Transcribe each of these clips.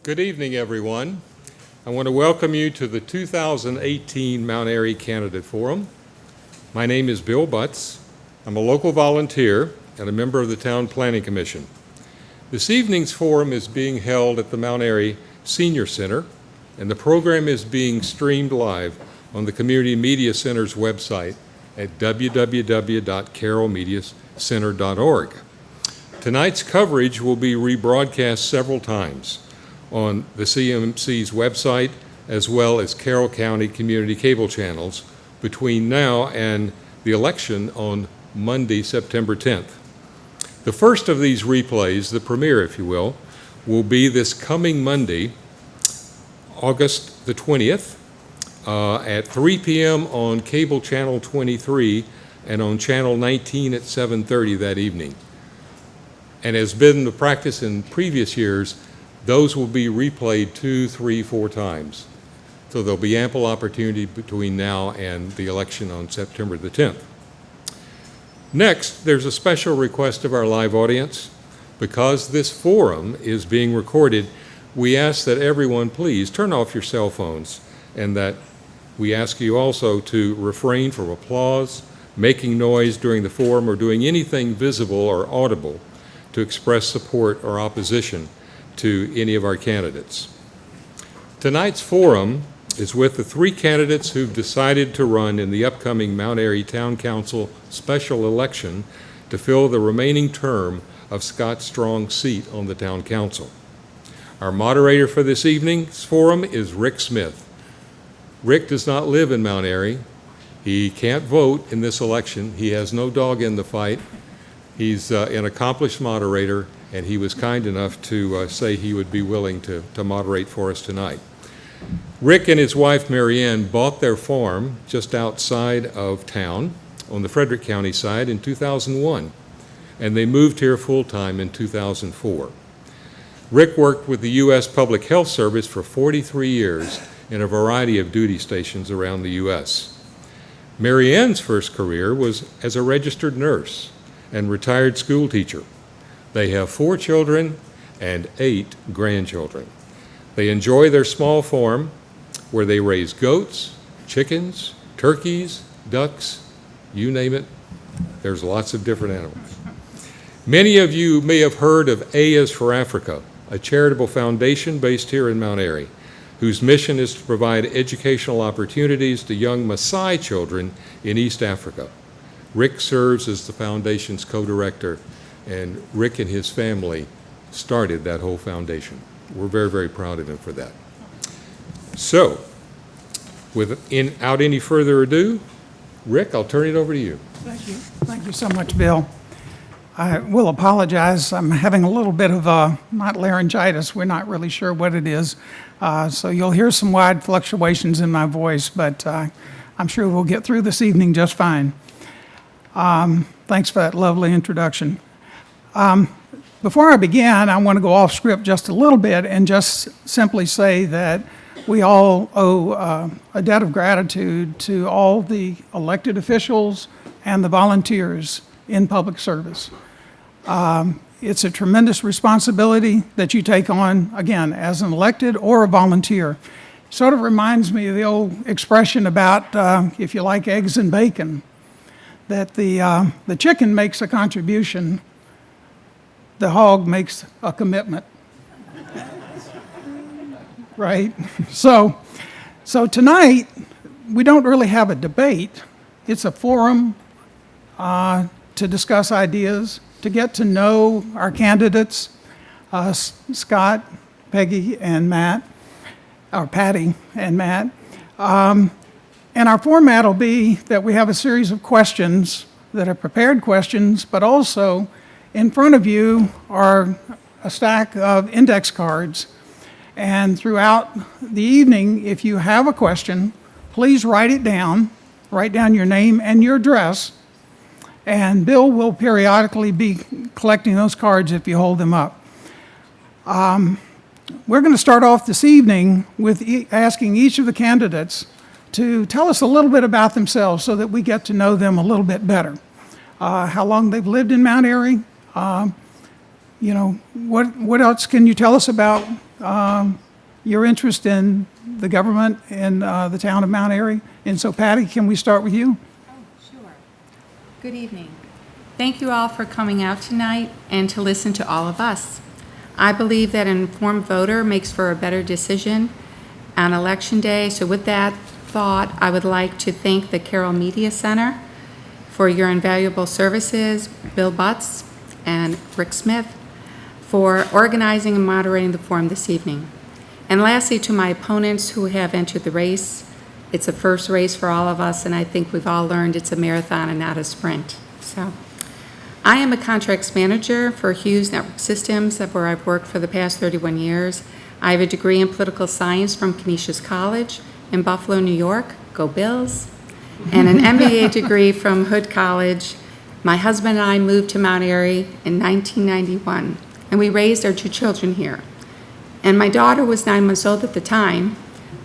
Good evening, everyone. I want to welcome you to the 2018 Mount Airy Candidate Forum. My name is Bill Butts. I'm a local volunteer and a member of the Town Planning Commission. This evening's forum is being held at the Mount Airy Senior Center, and the program is being streamed live on the Community Media Center's website at www.carrollmediacenter.org. Tonight's coverage will be rebroadcast several times on the CMC's website, as well as Carroll County community cable channels between now and the election on Monday, September 10th. The first of these replays, the premiere if you will be this coming Monday, August the 20th, at 3 p.m. on cable channel 23 and on channel 19 at 7:30 that evening. And as been the practice in previous years, those will be replayed 2, 3, 4 times. So there'll be ample opportunity between now and the election on September the 10th. Next, there's a special request of our live audience. Because this forum is being recorded, we ask that everyone please turn off your cell phones, and that we ask you also to refrain from applause, making noise during the forum, or doing anything visible or audible to express support or opposition to any of our candidates. Tonight's forum is with the 3 candidates who've decided to run in the upcoming Mount Airy Town Council special election to fill the remaining term of Scott Strong's seat on the Town Council. Our moderator for this evening's forum is Rick Smith. Rick does not live in Mount Airy. He can't vote in this election. He has no dog in the fight. He's an accomplished moderator, and he was kind enough to say he would be willing to moderate for us tonight. Rick and his wife Marianne bought their farm just outside of town on the Frederick County side in 2001, and they moved here full-time in 2004. Rick worked with the U.S. Public Health Service for 43 years in a variety of duty stations around the U.S. Marianne's first career was as a registered nurse and retired school teacher. They have 4 children and 8 grandchildren. They enjoy their small farm where they raise goats, chickens, turkeys, ducks, you name it. There's lots of different animals. Many of you may have heard of A is for Africa, a charitable foundation based here in Mount Airy, whose mission is to provide educational opportunities to young Maasai children in East Africa. Rick serves as the foundation's co-director, and Rick and his family started that whole foundation. We're very, very proud of him for that. So, without any further ado, Rick, I'll turn it over to you. Thank you. Thank you so much, Bill. I will apologize. I'm having a little bit of not laryngitis. We're not really sure what it is. So you'll hear some wide fluctuations in my voice, but I'm sure we'll get through this evening just fine. Thanks for that lovely introduction. Before I begin, I want to go off script just a little bit and just simply say that we all owe a debt of gratitude to all the elected officials and the volunteers in public service. It's a tremendous responsibility that you take on, again, as an elected or a volunteer. Sort of reminds me of the old expression about if you like eggs and bacon, that the chicken makes a contribution, the hog makes a commitment. Right? So tonight, we don't really have a debate. It's a forum to discuss ideas, to get to know our candidates, Scott, Peggy, and Matt, or Patty and Matt. And our format will be that we have a series of questions that are prepared questions, but also in front of you are a stack of index cards. And throughout the evening, if you have a question, please write it down. Write down your name and your address. And Bill will periodically be collecting those cards if you hold them up. We're going to start off this evening with asking each of the candidates to tell us a little bit about themselves so that we get to know them a little bit better. How long they've lived in Mount Airy, what else can you tell us about your interest in the government in the town of Mount Airy. And so, Patty, can we start with you? Oh, sure. Good evening. Thank you all for coming out tonight and to listen to all of us. I believe that an informed voter makes for a better decision on Election Day. So with that thought, I would like to thank the Carroll Media Center for your invaluable services, Bill Butts and Rick Smith, for organizing and moderating the forum this evening. And lastly, to my opponents who have entered the race, it's a first race for all of us, and I think we've all learned it's a marathon and not a sprint. So, I am a contracts manager for Hughes Network Systems, where I've worked for the past 31 years. I have a degree in political science from Canisius College in Buffalo, New York, go Bills, and an MBA degree from Hood College. My husband and I moved to Mount Airy in 1991, and we raised our 2 children here. And my daughter was 9 months old at the time,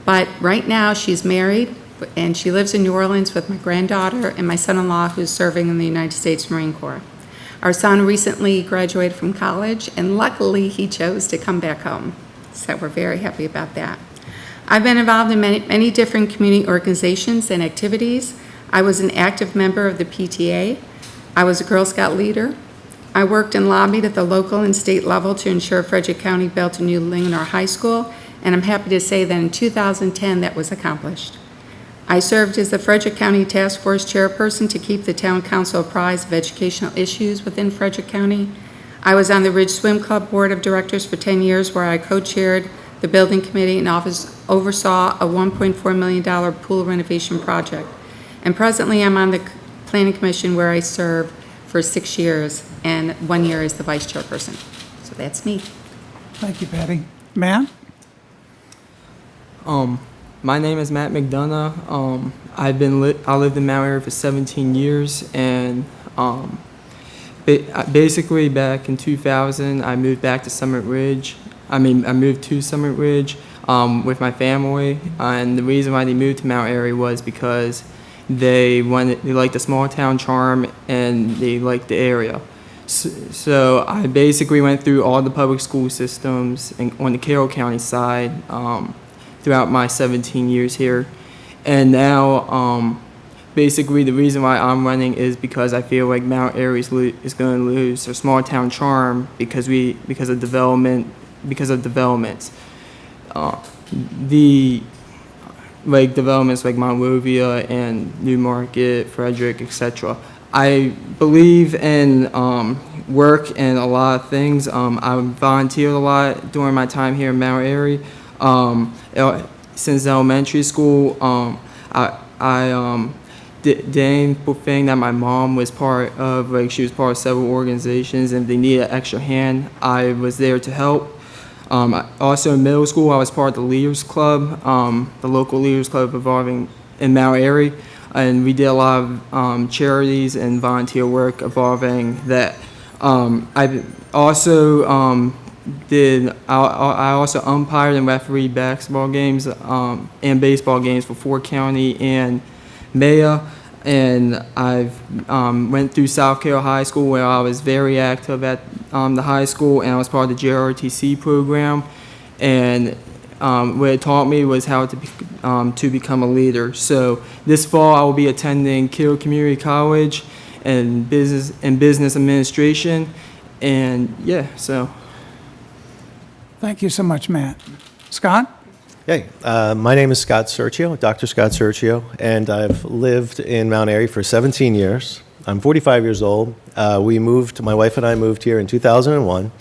but right now she's married, and she lives in New Orleans with my granddaughter and my son-in-law who's serving in the United States Marine Corps. Our son recently graduated from college, and luckily he chose to come back home. So we're very happy about that. I've been involved in many different community organizations and activities. I was an active member of the PTA. I was a Girl Scout leader. I worked and lobbied at the local and state level to ensure Frederick County built a new Linganore High School, and I'm happy to say that in 2010 that was accomplished. I served as the Frederick County Task Force chairperson to keep the town council apprised of educational issues within Frederick County. I was on the Ridge Swim Club Board of Directors for 10 years, where I co-chaired the building committee and oversaw a $1.4 million pool renovation project. And presently I'm on the Planning Commission, where I serve for 6 years, and 1 year as the vice chairperson. So that's me. Thank you, Patty. Matt? My name is Matt McDonough. I lived in Mount Airy for 17 years, and basically back in 2000, I moved back to Summit Ridge. I moved to Summit Ridge with my family, and the reason why they moved to Mount Airy was because they liked the small town charm and they liked the area. So I basically went through all the public school systems on the Carroll County side throughout my 17 years here. And now basically the reason why I'm running is because I feel like Mount Airy is going to lose their small town charm because of developments. Developments like Monrovia and Newmarket, Frederick, etc. I believe in work and a lot of things. I volunteered a lot during my time here in Mount Airy. Since elementary school, the aimful thing that my mom was part of, she was part of several organizations, and if they needed an extra hand, I was there to help. Also in middle school, I was part of the Leaders Club, the local Leaders Club involving in Mount Airy, and we did a lot of charities and volunteer work involving that. I also umpired and refereed basketball games and baseball games for Fort County and Maya. And I've went through South Carroll High School, where I was very active at the high school, and I was part of the JROTC program. And what it taught me was how to become a leader. So this fall, I will be attending Carroll Community College and business administration. And yeah, so. Thank you so much, Matt. Scott? Hey, my name is Scott Sergio, Dr. Scott Sergio, and I've lived in Mount Airy for 17 years. I'm 45 years old. My wife and I moved here in 2001,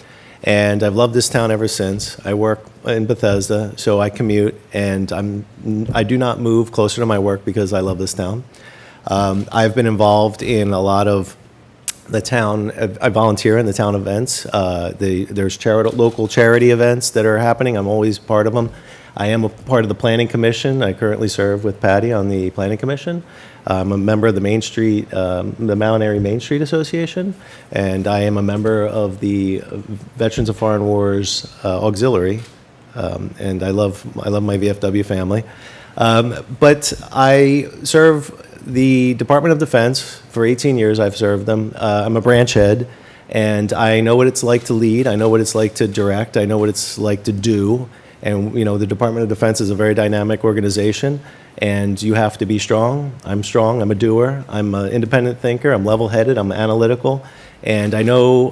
and I've loved this town ever since. I work in Bethesda, so I commute, and I do not move closer to my work because I love this town. I've been involved in a lot of the town. I volunteer in the town events. There's local charity events that are happening. I'm always part of them. I am a part of the Planning Commission. I currently serve with Patty on the Planning Commission. I'm a member of the Mount Airy Main Street Association, and I am a member of the Veterans of Foreign Wars Auxiliary, and I love my VFW family. But I serve the Department of Defense for 18 years. I've served them. I'm a branch head, And I know what it's like to lead. I know what it's like to direct. I know what it's like to do. And, the Department of Defense is a very dynamic organization, and you have to be strong. I'm strong. I'm a doer. I'm an independent thinker. I'm level-headed. I'm analytical. And I know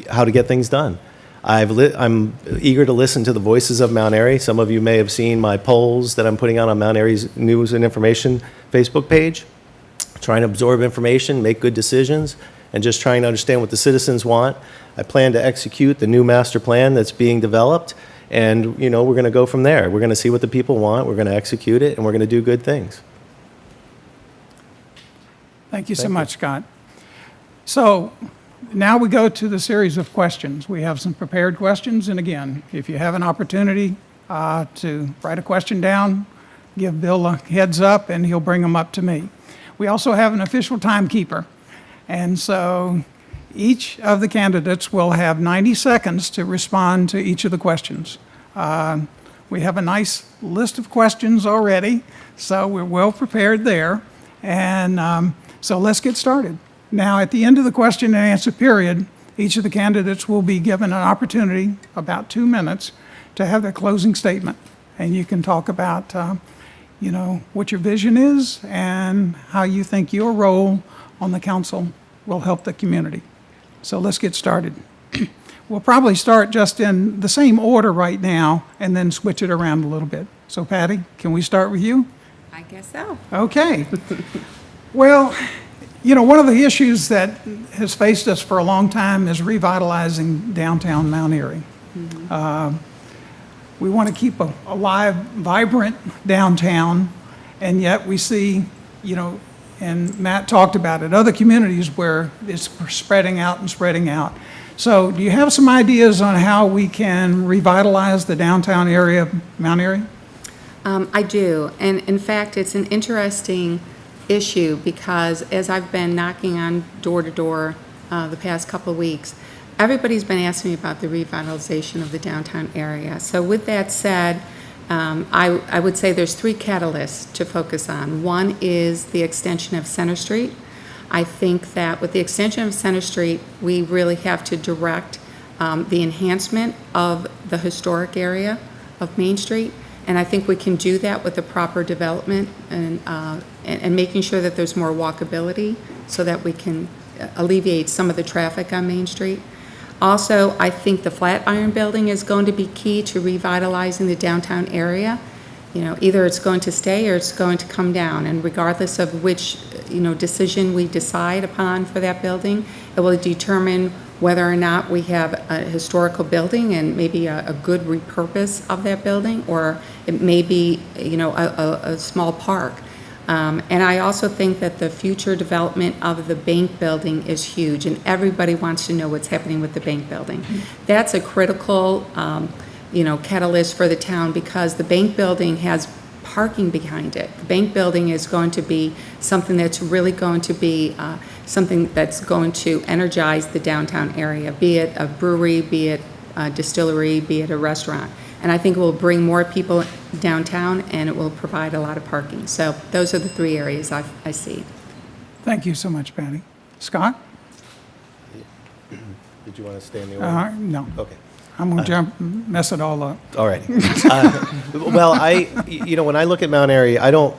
how to get things done. I'm eager to listen to the voices of Mount Airy. Some of you may have seen my polls that I'm putting out on Mount Airy's News and Information Facebook page, trying to absorb information, make good decisions, and just trying to understand what the citizens want. I plan to execute the new master plan that's being developed, and, we're going to go from there. We're going to see what the people want, we're going to execute it, and we're going to do good things. Thank you so much, Scott. So now we go to the series of questions. We have some prepared questions, and again, if you have an opportunity to write a question down, give Bill a heads up, and he'll bring them up to me. We also have an official timekeeper, and so each of the candidates will have 90 seconds to respond to each of the questions. We have a nice list of questions already, so we're well prepared there. And so let's get started. Now, at the end of the question and answer period, each of the candidates will be given an opportunity, about 2 minutes, to have their closing statement. And you can talk about, what your vision is and how you think your role on the council will help the community. So let's get started. We'll probably start just in the same order right now and then switch it around a little bit. So Patty, can we start with you? I guess so. Okay. Well, one of the issues that has faced us for a long time is revitalizing downtown Mount Airy. We want to keep a alive, vibrant downtown, and yet we see, and Matt talked about it, other communities where it's spreading out and spreading out. So do you have some ideas on how we can revitalize the downtown area of Mount Airy? I do, and in fact, it's an interesting issue because as I've been knocking on door to door the past couple of weeks, everybody's been asking me about the revitalization of the downtown area. So with that said, I would say there's 3 catalysts to focus on. One is the extension of Center Street. I think that with the extension of Center Street, we really have to direct the enhancement of the historic area of Main Street. And I think we can do that with the proper development and making sure that there's more walkability so that we can alleviate some of the traffic on Main Street. Also, I think the Flatiron Building is going to be key to revitalizing the downtown area. Either it's going to stay or it's going to come down, and regardless of which, decision we decide upon for that building, it will determine whether or not we have a historical building and maybe a good repurpose of that building, or it may be, a small park. And I also think that the future development of the bank building is huge, and everybody wants to know what's happening with the bank building. That's a critical, catalyst for the town because the bank building has parking behind it. The bank building is going to be something that's really going to be something that's going to energize the downtown area, be it a brewery, be it a distillery, be it a restaurant. And I think it will bring more people downtown, and it will provide a lot of parking. So those are the 3 areas I see. Thank you so much, Patty. Scott? Did you want to stay in the order? No. Okay. I'm going to mess it all up. All right. Well, when I look at Mount Airy, I don't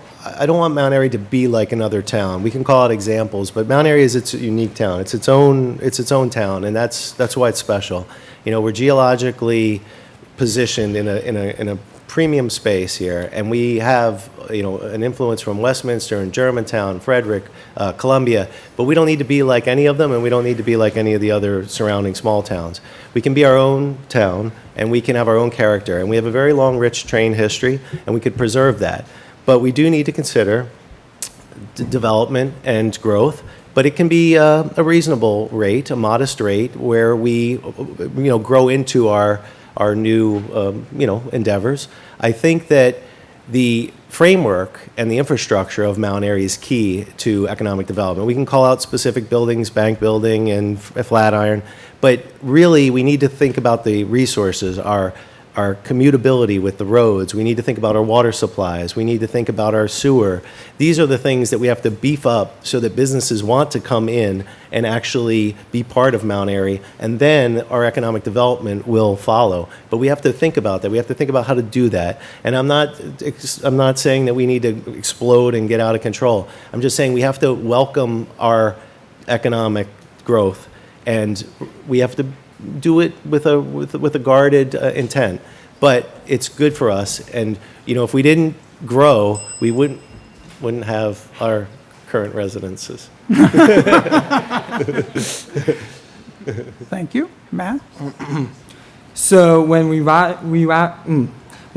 want Mount Airy to be like another town. We can call it examples, but Mount Airy is its unique town. It's its own town, and that's why it's special. We're geologically positioned in a premium space here, and we have an influence from Westminster and Germantown, Frederick, Columbia, but we don't need to be like any of them, and we don't need to be like any of the other surrounding small towns. We can be our own town, and we can have our own character, and we have a very long, rich train history, and we could preserve that. But we do need to consider development and growth, but it can be a reasonable rate, a modest rate, where we grow into our new endeavors. I think that the framework and the infrastructure of Mount Airy is key to economic development. We can call out specific buildings, bank building and Flatiron, but really we need to think about the resources, our our commutability with the roads. We need to think about our water supplies. We need to think about our sewer. These are the things that we have to beef up so that businesses want to come in and actually be part of Mount Airy, and then our economic development will follow. But we have to think about that. We have to think about how to do that. And I'm not saying that we need to explode and get out of control. I'm just saying we have to welcome our economic growth, and we have to do it with a guarded intent. But it's good for us, and if we didn't grow, we wouldn't have our current residences. Thank you. Matt? So when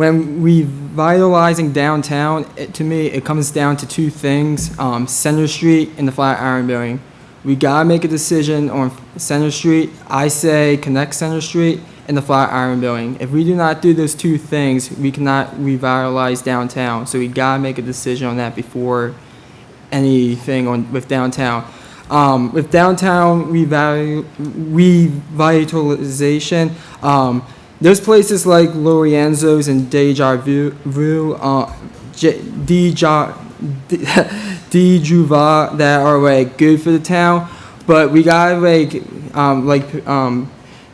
revitalizing downtown, to me, it comes down to two things: Center Street and the Flatiron Building. We gotta make a decision on Center Street. I say connect Center Street and the Flatiron Building. If we do not do those two things, we cannot revitalize downtown. So we gotta make a decision on that before anything with downtown. With downtown revitalization, there's places like Lorenzo's and Deja Vu, Juva that are like good for the town, but we gotta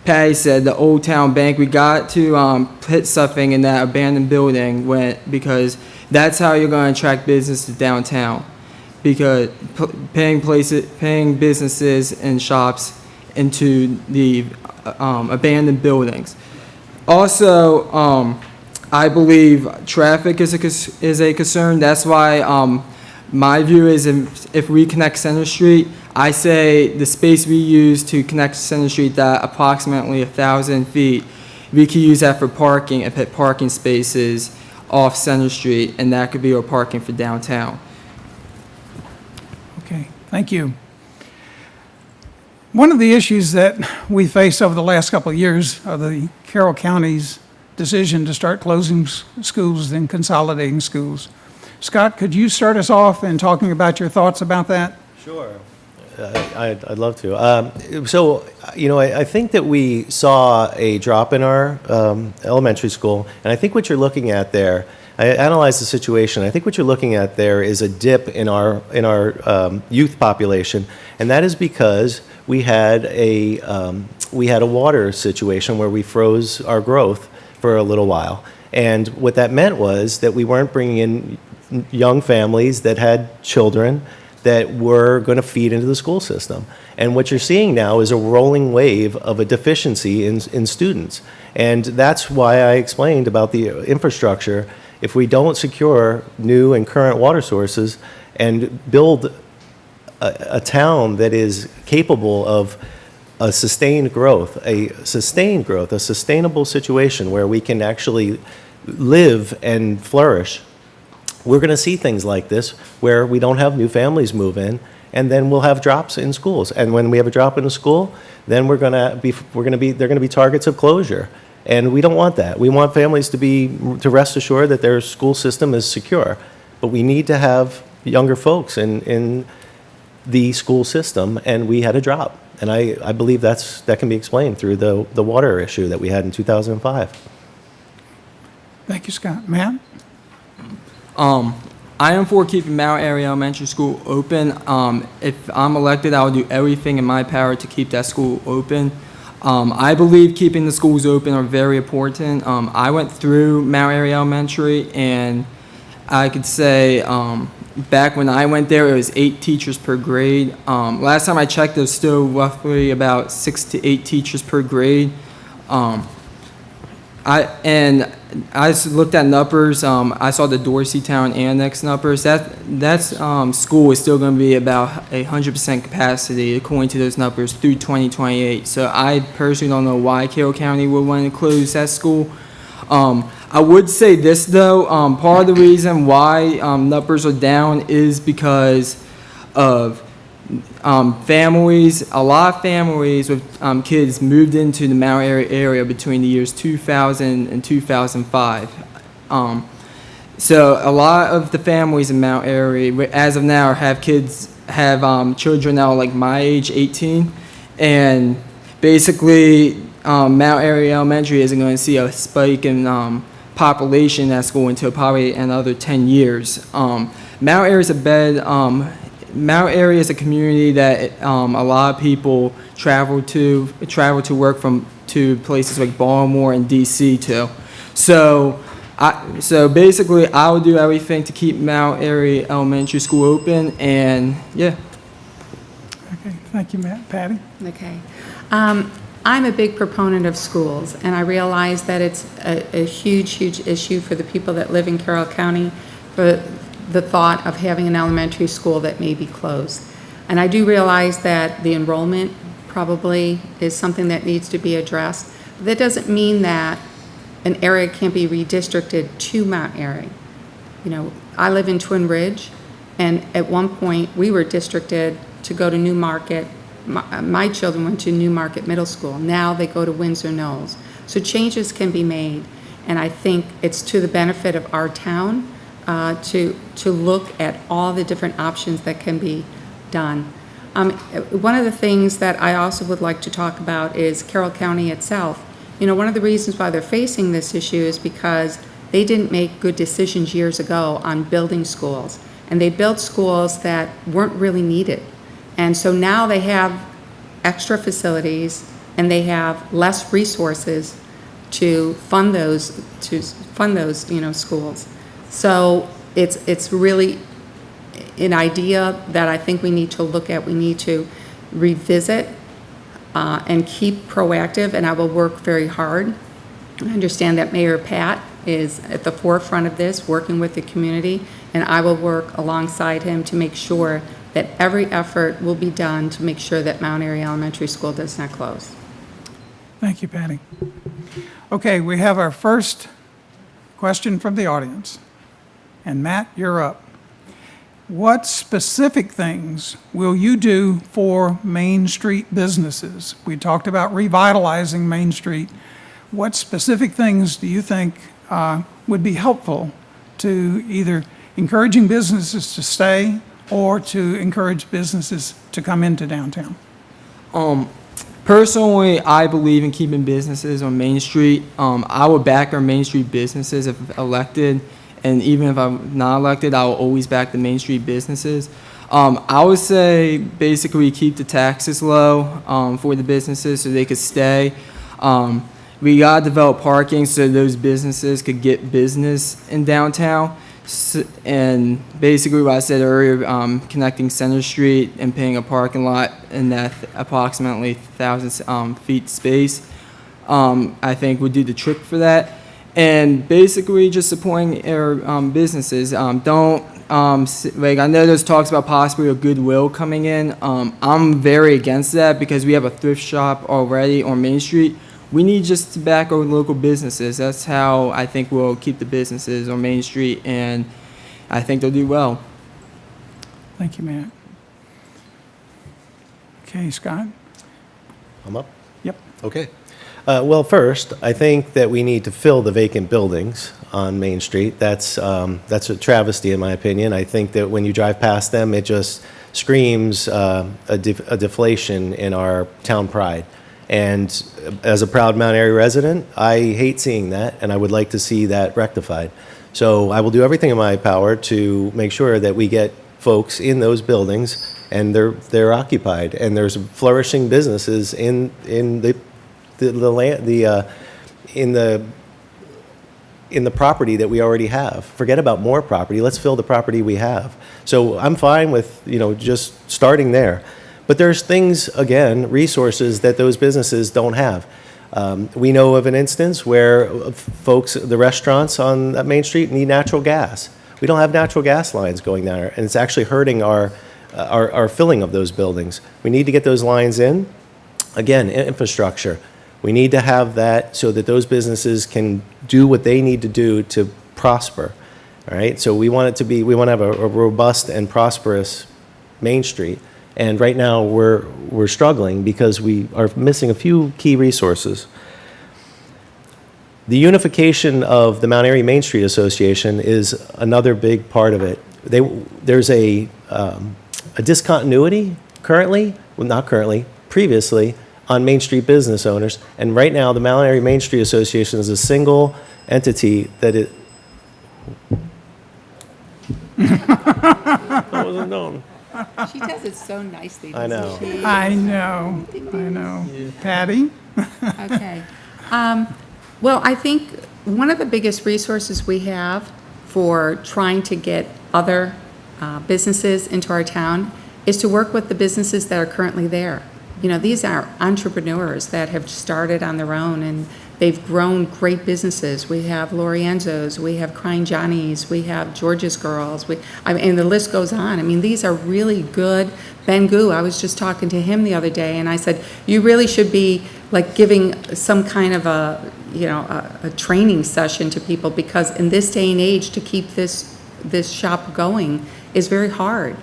Patty said, the Old Town Bank. We got to put something in that abandoned building because that's how you're gonna attract business to downtown. Because paying businesses and shops into the abandoned buildings. Also, I believe traffic is a concern. That's why my view is if we connect Center Street, I say the space we use to connect Center Street, that approximately 1,000 feet, we could use that for parking and put parking spaces off Center Street, and that could be our parking for downtown. Okay, thank you. One of the issues that we faced over the last couple of years are the Carroll County's decision to start closing schools and consolidating schools. Scott, could you start us off in talking about your thoughts about that? Sure. I'd love to. I think that we saw a drop in our elementary school, and I think what you're looking at there, I analyzed the situation. I think what you're looking at there is a dip in our youth population, and that is because we had a water situation where we froze our growth for a little while, and what that meant was that we weren't bringing in young families that had children that were going to feed into the school system. And what you're seeing now is a rolling wave of a deficiency in students. And that's why I explained about the infrastructure. If we don't secure new and current water sources and build a town that is capable of a sustainable situation where we can actually live and flourish, we're going to see things like this where we don't have new families move in, and then we'll have drops in schools. And when we have a drop in a school, then they're going to be targets of closure. And we don't want that. We want families to rest assured that their school system is secure. But we need to have younger folks in the school system, and we had a drop. And I believe that can be explained through the water issue that we had in 2005. Thank you, Scott. Matt? I am for keeping Mount Airy Elementary School open. If I'm elected, I will do everything in my power to keep that school open. I believe keeping the schools open are very important. I went through Mount Airy Elementary, and I could say back when I went there, it was 8 teachers per grade. Last time I checked, there was still roughly about 6 to 8 teachers per grade. I looked at numbers. I saw the Dorseytown Annex numbers. That school is still going to be about 100% capacity according to those numbers through 2028. So I personally don't know why Carroll County would want to close that school. I would say this though. Part of the reason why numbers are down is because of families. A lot of families with kids moved into the Mount Airy area between the years 2000 and 2005. So a lot of the families in Mount Airy, as of now, have children now like my age, 18, and basically Mount Airy Elementary isn't going to see a spike in population that's going to probably another 10 years. Mount Airy Mount Airy is a community that a lot of people travel to work to places like Baltimore and DC too. So basically, I will do everything to keep Mount Airy Elementary School open, and yeah. Okay, thank you, Matt. Patty? Okay. I'm a big proponent of schools, and I realize that it's a huge, huge issue for the people that live in Carroll County, for the thought of having an elementary school that may be closed. And I do realize that the enrollment probably is something that needs to be addressed. But that doesn't mean that an area can't be redistricted to Mount Airy. You know, I live in Twin Ridge, and at one point, we were districted to go to New Market. My children went to New Market Middle School. Now they go to Windsor Knolls. So changes can be made, and I think it's to the benefit of our town to look at all the different options that can be done. One of the things that I also would like to talk about is Carroll County itself. You know, one of the reasons why they're facing this issue is because they didn't make good decisions years ago on building schools, and they built schools that weren't really needed. And so now they have extra facilities and they have less resources to fund those schools. So it's really an idea that I think we need to look at. We need to revisit and keep proactive, and I will work very hard. I understand that Mayor Pat is at the forefront of this, working with the community, and I will work alongside him to make sure that every effort will be done to make sure that Mount Airy Elementary School does not close. Thank you, Patty. Okay, we have our first question from the audience. And Matt, you're up. What specific things will you do for Main Street businesses? We talked about revitalizing Main Street. What specific things do you think would be helpful to either encouraging businesses to stay or to encourage businesses to come into downtown? Personally, I believe in keeping businesses on Main Street. I would back our Main Street businesses if elected, and even if I'm not elected, I will always back the Main Street businesses. I would say basically keep the taxes low for the businesses so they could stay. We gotta develop parking so those businesses could get business in downtown. And basically what I said earlier, connecting Center Street and paying a parking lot in that approximately 1,000 feet space, I think would do the trick for that. And basically just supporting our businesses. Don't, like I know there's talks about possibly a Goodwill coming in. I'm very against that because we have a thrift shop already on Main Street. We need just to back our local businesses. That's how I think we'll keep the businesses on Main Street, and I think they'll do well. Thank you, Matt. Okay, Scott? I'm up? Yep. Okay. Well, first, I think that we need to fill the vacant buildings on Main Street. That's a travesty, in my opinion. I think that when you drive past them, it just screams a deflation in our town pride. And as a proud Mount Airy resident, I hate seeing that, and I would like to see that rectified. So I will do everything in my power to make sure that we get folks in those buildings and they're occupied, and there's flourishing businesses in the property that we already have. Forget about more property. Let's fill the property we have. So I'm fine with just starting there. But there's things, again, resources that those businesses don't have. We know of an instance where folks, the restaurants on Main Street need natural gas. We don't have natural gas lines going there, and it's actually hurting our filling of those buildings. We need to get those lines in. Again, infrastructure. We need to have that so that those businesses can do what they need to do to prosper. All right. So we want to have a robust and prosperous Main Street. And right now we're struggling because we are missing a few key resources. The unification of the Mount Airy Main Street Association is another big part of it. There's a discontinuity currently, well, not currently, previously, on Main Street business owners. And right now, the Mount Airy Main Street Association is a single entity that it. I wasn't known. She does it so nicely, I know. doesn't she? I know. Patty? Okay. Well, I think one of the biggest resources we have for trying to get other businesses into our town is to work with the businesses that are currently there. You know, these are entrepreneurs that have started on their own, and they've grown great businesses. We have Lorienzo's, we have Crying Johnny's, we have George's Girls, and the list goes on. I mean, these are really good. Ben Gu, I was just talking to him the other day, and I said, you really should be like giving some kind of a training session to people, because in this day and age, to keep this shop going is very hard.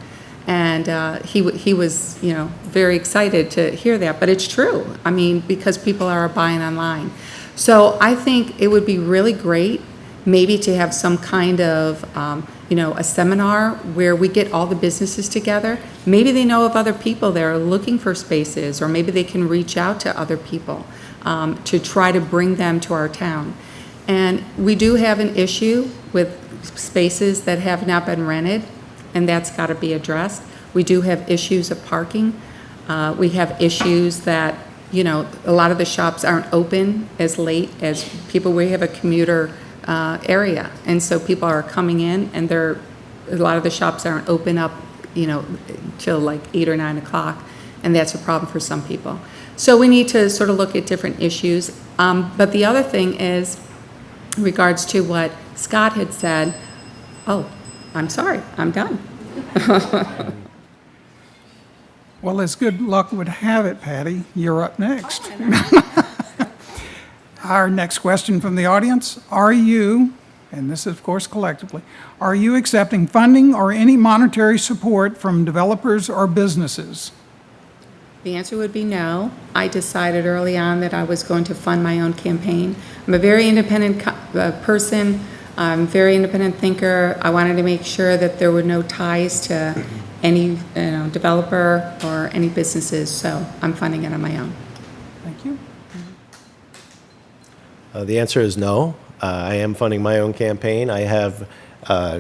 And he was, very excited to hear that, but it's true. I mean, because people are buying online. So I think it would be really great maybe to have some kind of, a seminar where we get all the businesses together. Maybe they know of other people that are looking for spaces, or maybe they can reach out to other people to try to bring them to our town. And we do have an issue with spaces that have not been rented, and that's got to be addressed. We do have issues of parking. We have issues that, a lot of the shops aren't open as late as people. We have a commuter area, and so people are coming in, and a lot of the shops aren't open up, till like 8 or 9 o'clock, and that's a problem for some people. So we need to sort of look at different issues. But the other thing is, in regards to what Scott had said, oh, I'm sorry, I'm done. Well, as good luck would have it, Patty, you're up next. Our next question from the audience, are you, and this is of course collectively, are you accepting funding or any monetary support from developers or businesses? The answer would be no. I decided early on that I was going to fund my own campaign. I'm a very independent person. I'm a very independent thinker. I wanted to make sure that there were no ties to any developer or any businesses, so I'm funding it on my own. Thank you. The answer is no. I am funding my own campaign. I have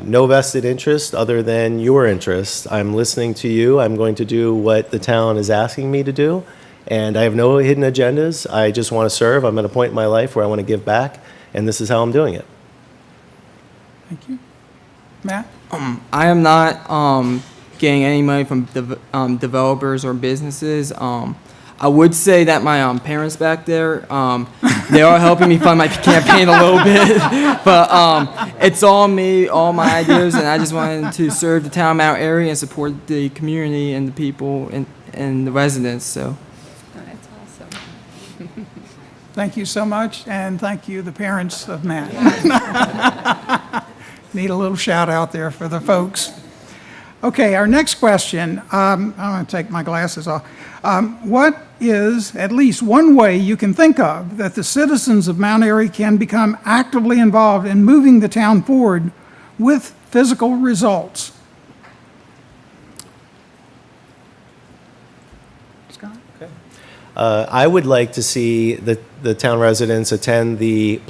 no vested interest other than your interest. I'm listening to you. I'm going to do what the town is asking me to do, and I have no hidden agendas. I just want to serve. I'm at a point in my life where I want to give back, and this is how I'm doing it. Thank you. Matt? I am not getting any money from developers or businesses. I would say that my parents back there, they are helping me fund my campaign a little bit, but it's all me, all my ideas, and I just wanted to serve the town of Mount Airy and support the community and the people and the residents. So. That's awesome. Thank you so much, and thank you, the parents of Matt. Need a little shout out there for the folks. Okay, our next question, I'm going to take my glasses off. What is at least one way you can think of that the citizens of Mount Airy can become actively involved in moving the town forward with physical results? Scott? I would like to see the town residents attend the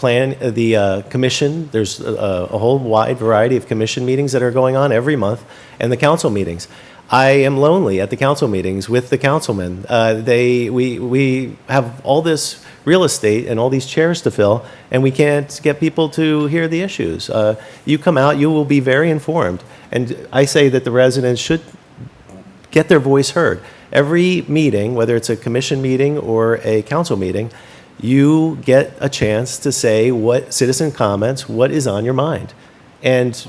commission. There's a whole wide variety of commission meetings that are going on every month, and the council meetings. I am lonely at the council meetings with the councilmen. We have all this real estate and all these chairs to fill, and we can't get people to hear the issues. You come out, you will be very informed, and I say that the residents should get their voice heard. Every meeting, whether it's a commission meeting or a council meeting, you get a chance to say what citizen comments, what is on your mind. And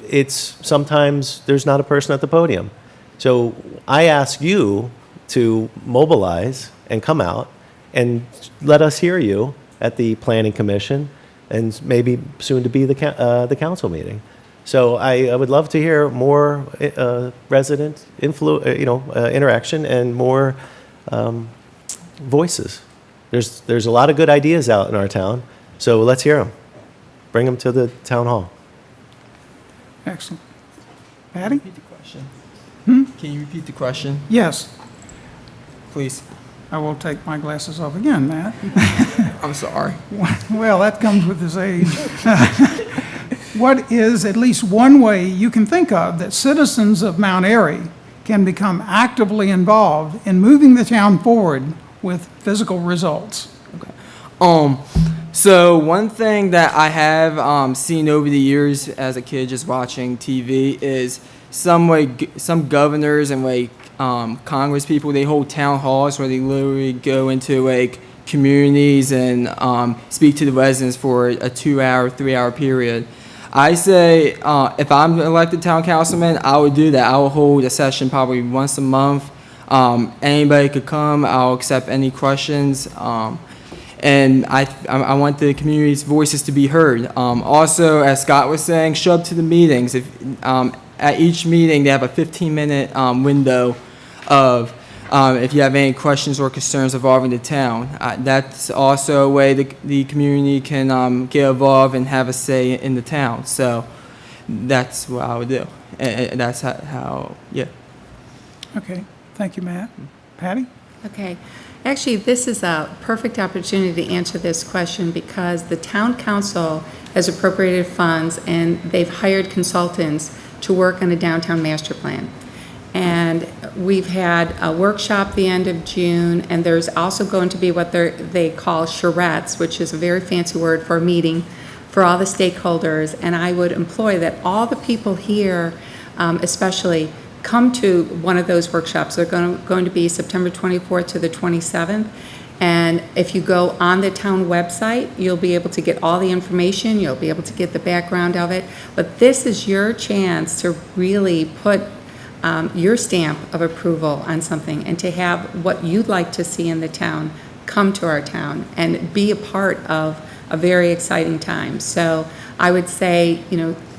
it's sometimes there's not a person at the podium. So I ask you to mobilize and come out and let us hear you at the planning commission and maybe soon to be the council meeting. So I would love to hear more resident interaction and more voices. There's a lot of good ideas out in our town, so let's hear them. Bring them to the town hall. Excellent. Patty? Repeat the question. Can you repeat the question, Yes. please? I will take my glasses off again, Matt. I'm sorry. Well, that comes with his age. What is at least one way you can think of that citizens of Mount Airy can become actively involved in moving the town forward with physical results? So one thing that I have seen over the years as a kid just watching TV is some governors and Congress people, they hold town halls where they literally go into communities and speak to the residents for a 2-hour, 3-hour period. I say if I'm elected town councilman, I would do that. I will hold a session probably once a month. Anybody could come. I'll accept any questions. And I want the community's voices to be heard. Also, as Scott was saying, show up to the meetings. At each meeting, they have a 15-minute window of if you have any questions or concerns involving the town. That's also a way the community can get involved and have a say in the town. So that's what I would do. And that's how, yeah. Okay, thank you, Matt. Patty? Okay. Actually, this is a perfect opportunity to answer this question because the town council has appropriated funds and they've hired consultants to work on a downtown master plan. And we've had a workshop the end of June, and there's also going to be what they call charrettes, which is a very fancy word for a meeting for all the stakeholders. And I would employ that all the people here, especially, come to one of those workshops. They're going to be September 24th to the 27th. And if you go on the town website, you'll be able to get all the information. You'll be able to get the background of it. But this is your chance to really put your stamp of approval on something and to have what you'd like to see in the town come to our town and be a part of a very exciting time. So I would say,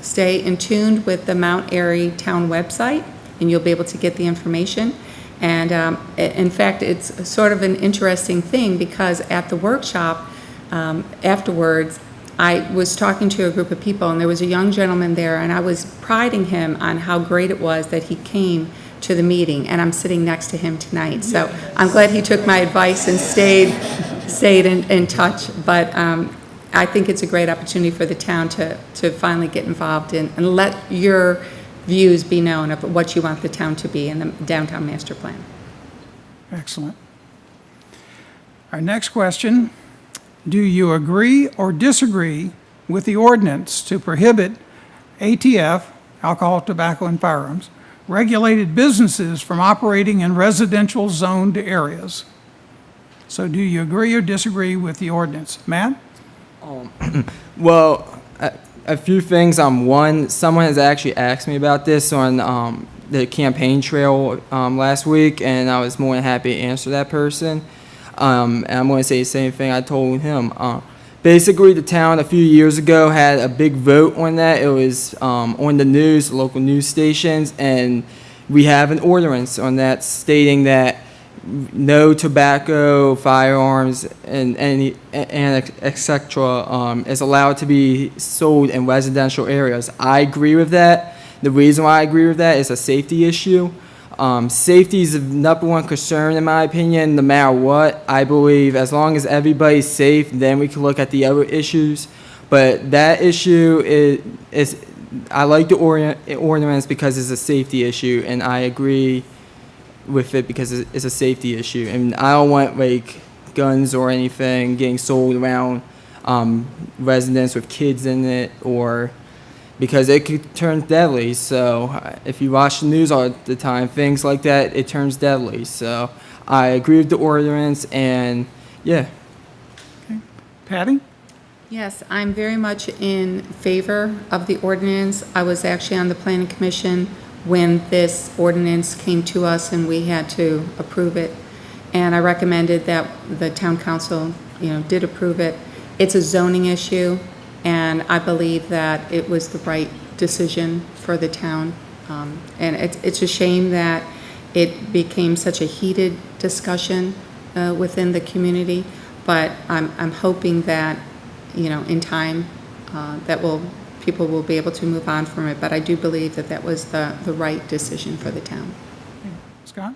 stay in tune with the Mount Airy town website, and you'll be able to get the information. And in fact, it's sort of an interesting thing because at the workshop afterwards, I was talking to a group of people, and there was a young gentleman there, and I was priding him on how great it was that he came to the meeting, and I'm sitting next to him tonight. So I'm glad he took my advice and stayed in touch. But I think it's a great opportunity for the town to finally get involved in and let your views be known of what you want the town to be in the downtown master plan. Excellent. Our next question, do you agree or disagree with the ordinance to prohibit ATF, alcohol, tobacco, and firearms, regulated businesses from operating in residential zoned areas? So do you agree or disagree with the ordinance? Matt? Well, a few things. One, someone has actually asked me about this on the campaign trail last week, and I was more than happy to answer that person. And I'm going to say the same thing I told him. Basically, the town a few years ago had a big vote on that. It was on the news, local news stations, and we have an ordinance on that stating that no tobacco, firearms, and etc. Is allowed to be sold in residential areas. I agree with that. The reason why I agree with that is a safety issue. Safety is the number one concern in my opinion, no matter what. I believe as long as everybody's safe, then we can look at the other issues. But that issue is I like the ordinance because it's a safety issue, and I agree with it because it's a safety issue. And I don't want guns or anything getting sold around residents with kids in it, or because it could turn deadly. So if you watch the news all the time, things like that, it turns deadly. So I agree with the ordinance, and yeah. Okay. Patty? Yes, I'm very much in favor of the ordinance. I was actually on the planning commission when this ordinance came to us and we had to approve it. And I recommended that the town council, did approve it. It's a zoning issue, and I believe that it was the right decision for the town. And it's a shame that it became such a heated discussion within the community, but I'm hoping that, in time, people will be able to move on from it. But I do believe that was the right decision for the town. Scott?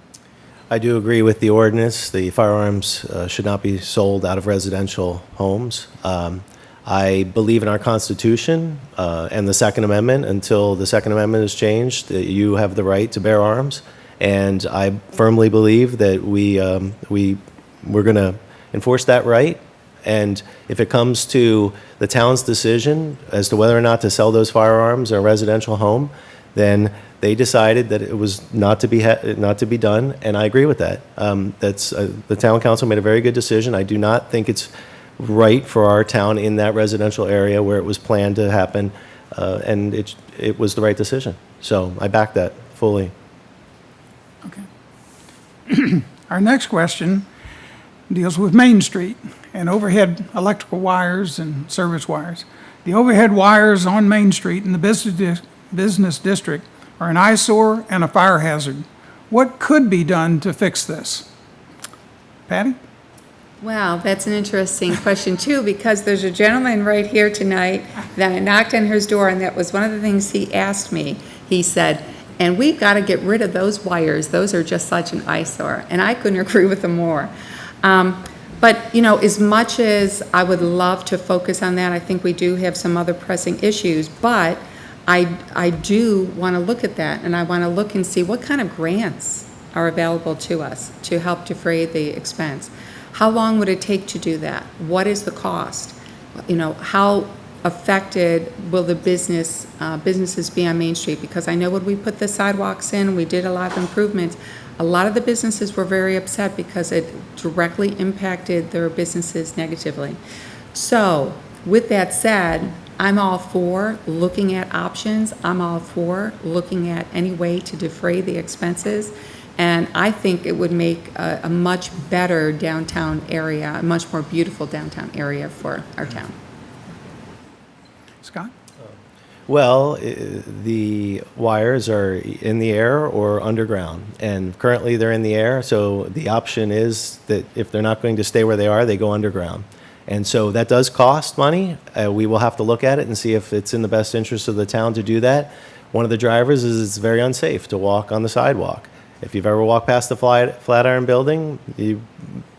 I do agree with the ordinance. The firearms should not be sold out of residential homes. I believe in our Constitution and the Second Amendment. Until the Second Amendment is changed, that you have the right to bear arms. And I firmly believe that we're going to enforce that right. And if it comes to the town's decision as to whether or not to sell those firearms in a residential home, then they decided that it was not to be done, and I agree with that. The town council made a very good decision. I do not think it's right for our town in that residential area where it was planned to happen, and it was the right decision. So I back that fully. Okay. Our next question deals with Main Street and overhead electrical wires and service wires. The overhead wires on Main Street in the business district are an eyesore and a fire hazard. What could be done to fix this? Patty? Well, that's an interesting question too, because there's a gentleman right here tonight that I knocked on his door, and that was one of the things he asked me. He said, and we've got to get rid of those wires. Those are just such an eyesore. And I couldn't agree with him more. But, you know, as much as I would love to focus on that, I think we do have some other pressing issues. But I do want to look at that, and I want to look and see what kind of grants are available to us to help defray the expense. How long would it take to do that? What is the cost? You know, how affected will the businesses be on Main Street? Because I know when we put the sidewalks in, we did a lot of improvements. A lot of the businesses were very upset because it directly impacted their businesses negatively. So, with that said, I'm all for looking at options. I'm all for looking at any way to defray the expenses. And I think it would make a much better downtown area, a much more beautiful downtown area for our town. Scott? Well, the wires are in the air or underground, and currently they're in the air, so the option is that if they're not going to stay where they are, they go underground. And so that does cost money. We will have to look at it and see if it's in the best interest of the town to do that. One of the drivers is it's very unsafe to walk on the sidewalk. If you've ever walked past the Flatiron Building, you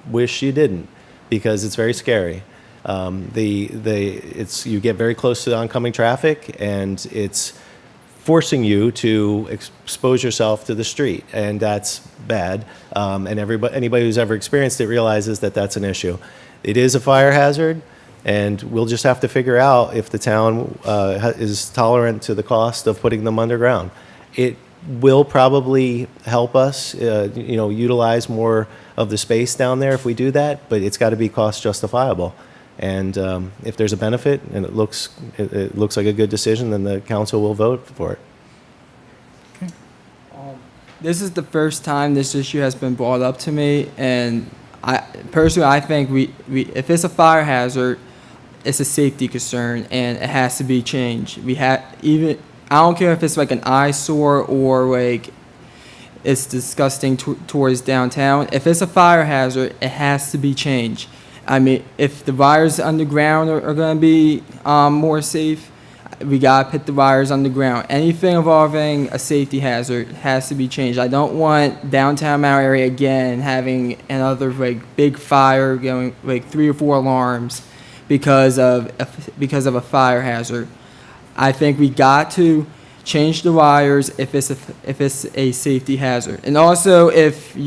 wish you didn't, because it's very scary. You get very close to the oncoming traffic, and it's forcing you to expose yourself to the street, and that's bad. And anybody who's ever experienced it realizes that that's an issue. It is a fire hazard, and we'll just have to figure out if the town is tolerant to the cost of putting them underground. It will probably help us, utilize more of the space down there if we do that, but it's got to be cost justifiable. And if there's a benefit and it looks like a good decision, then the council will vote for it. Okay. This is the first time this issue has been brought up to me, and I think if it's a fire hazard, it's a safety concern, and it has to be changed. I don't care if it's like an eyesore or like it's disgusting towards downtown. If it's a fire hazard, it has to be changed. I mean, if the wires underground are going to be more safe, we got to put the wires underground. Anything involving a safety hazard has to be changed. I don't want downtown Mount Airy again having another like big fire going like 3 or 4 alarms because of a fire hazard. I think we got to change the wires if it's a safety hazard. And also, if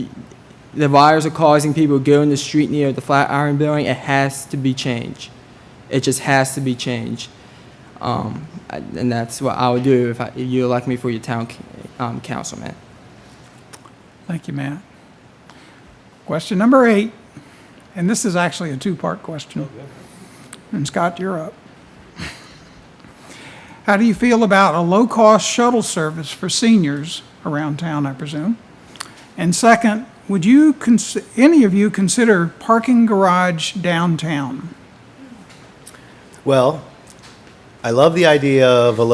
the wires are causing people to go in the street near the Flatiron Building, it has to be changed. It just has to be changed. And that's what I would do if you elect me for your town councilman. Thank you, Matt. Question number 8, and this is actually a 2-part question. And Scott, you're up. How do you feel about a low-cost shuttle service for seniors around town, I presume? And second, would any of you consider parking garage downtown? Well, I love the idea of a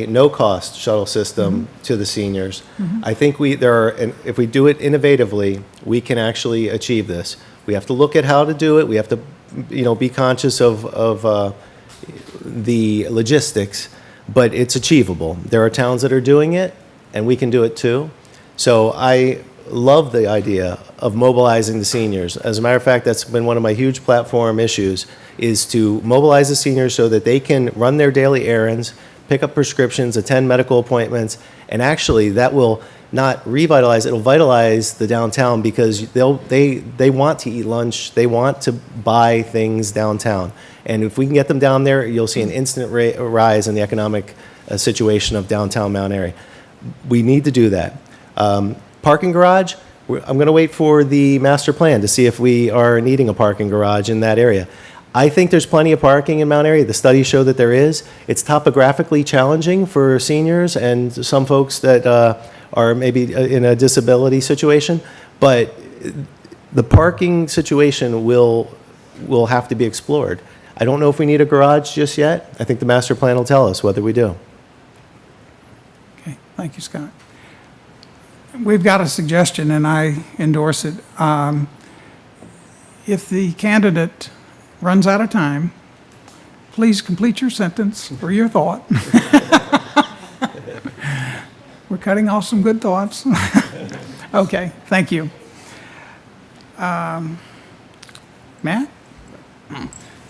no-cost shuttle system to the seniors. I think if we do it innovatively, we can actually achieve this. We have to look at how to do it. We have to, be conscious of the logistics, but it's achievable. There are towns that are doing it, and we can do it too. So I love the idea of mobilizing the seniors. As a matter of fact, that's been one of my huge platform issues, is to mobilize the seniors so that they can run their daily errands, pick up prescriptions, attend medical appointments, and actually that will not revitalize, it'll vitalize the downtown, because they want to eat lunch, they want to buy things downtown. And if we can get them down there, you'll see an instant rise in the economic situation of downtown Mount Airy. We need to do that. Parking garage, I'm going to wait for the master plan to see if we are needing a parking garage in that area. I think there's plenty of parking in Mount Airy. The studies show that there is. It's topographically challenging for seniors and some folks that are maybe in a disability situation, but the parking situation will have to be explored. I don't know if we need a garage just yet. I think the master plan will tell us whether we do. Okay, thank you, Scott. We've got a suggestion, and I endorse it. If the candidate runs out of time, please complete your sentence or your thought. We're cutting off some good thoughts. Okay, thank you. Matt?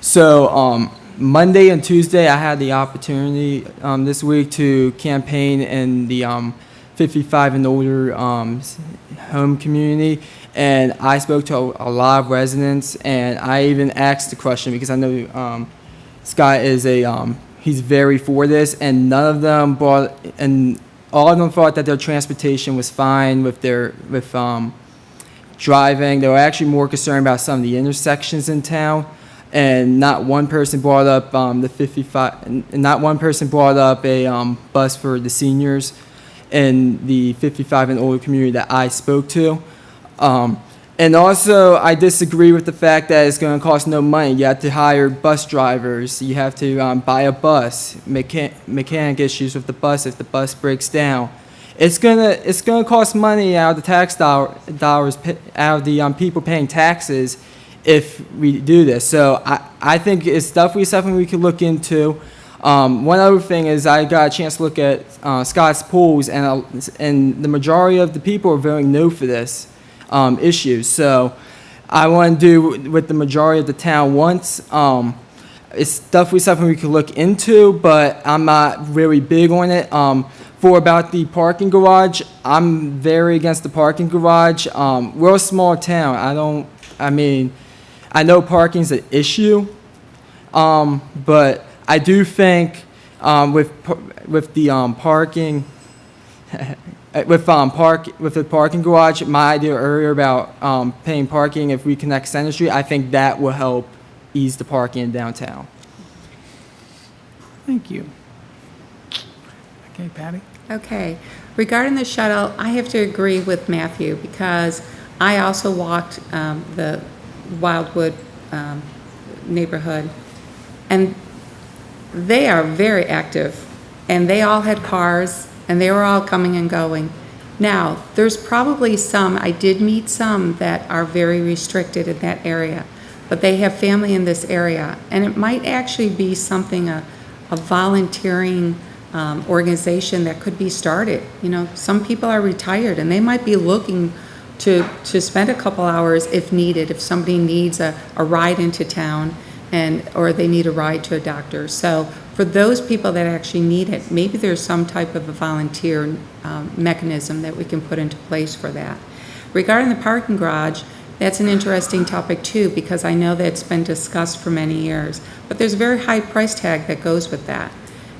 So Monday and Tuesday, I had the opportunity this week to campaign in the 55 and older home community, and I spoke to a lot of residents, and I even asked the question because I know Scott is he's very for this, and none of them all of them thought that their transportation was fine with driving. They were actually more concerned about some of the intersections in town. And not one person brought up the 55, and not one person brought up a bus for the seniors in the 55 and older community that I spoke to. And also, I disagree with the fact that it's going to cost no money. You have to hire bus drivers. You have to buy a bus. Mechanic issues with the bus if the bus breaks down. It's gonna cost money out of the tax dollars, out of the people paying taxes, if we do this. So I think it's definitely something we could look into. One other thing is I got a chance to look at Scott's polls, and the majority of the people are voting no for this issue. So I want to do what the majority of the town wants. It's definitely something we could look into, but I'm not really big on it. For about the parking garage, I'm very against the parking garage. We're a small town. I know parking's an issue, but I do think with the parking with the parking garage, my idea earlier about paying parking if we connect Center Street, I think that will help ease the parking in downtown. Thank you. Okay, Patty? Okay. Regarding the shuttle, I have to agree with Matthew because I also walked the Wildwood neighborhood, and they are very active, and they all had cars, and they were all coming and going. Now, there's probably some, I did meet some that are very restricted in that area, but they have family in this area, and it might actually be something, a volunteering organization that could be started. You know, some people are retired, and they might be looking to spend a couple hours if needed, if somebody needs a ride into town or they need a ride to a doctor. So for those people that actually need it, maybe there's some type of a volunteer mechanism that we can put into place for that. Regarding the parking garage, that's an interesting topic too, because I know that's been discussed for many years, but there's a very high price tag that goes with that.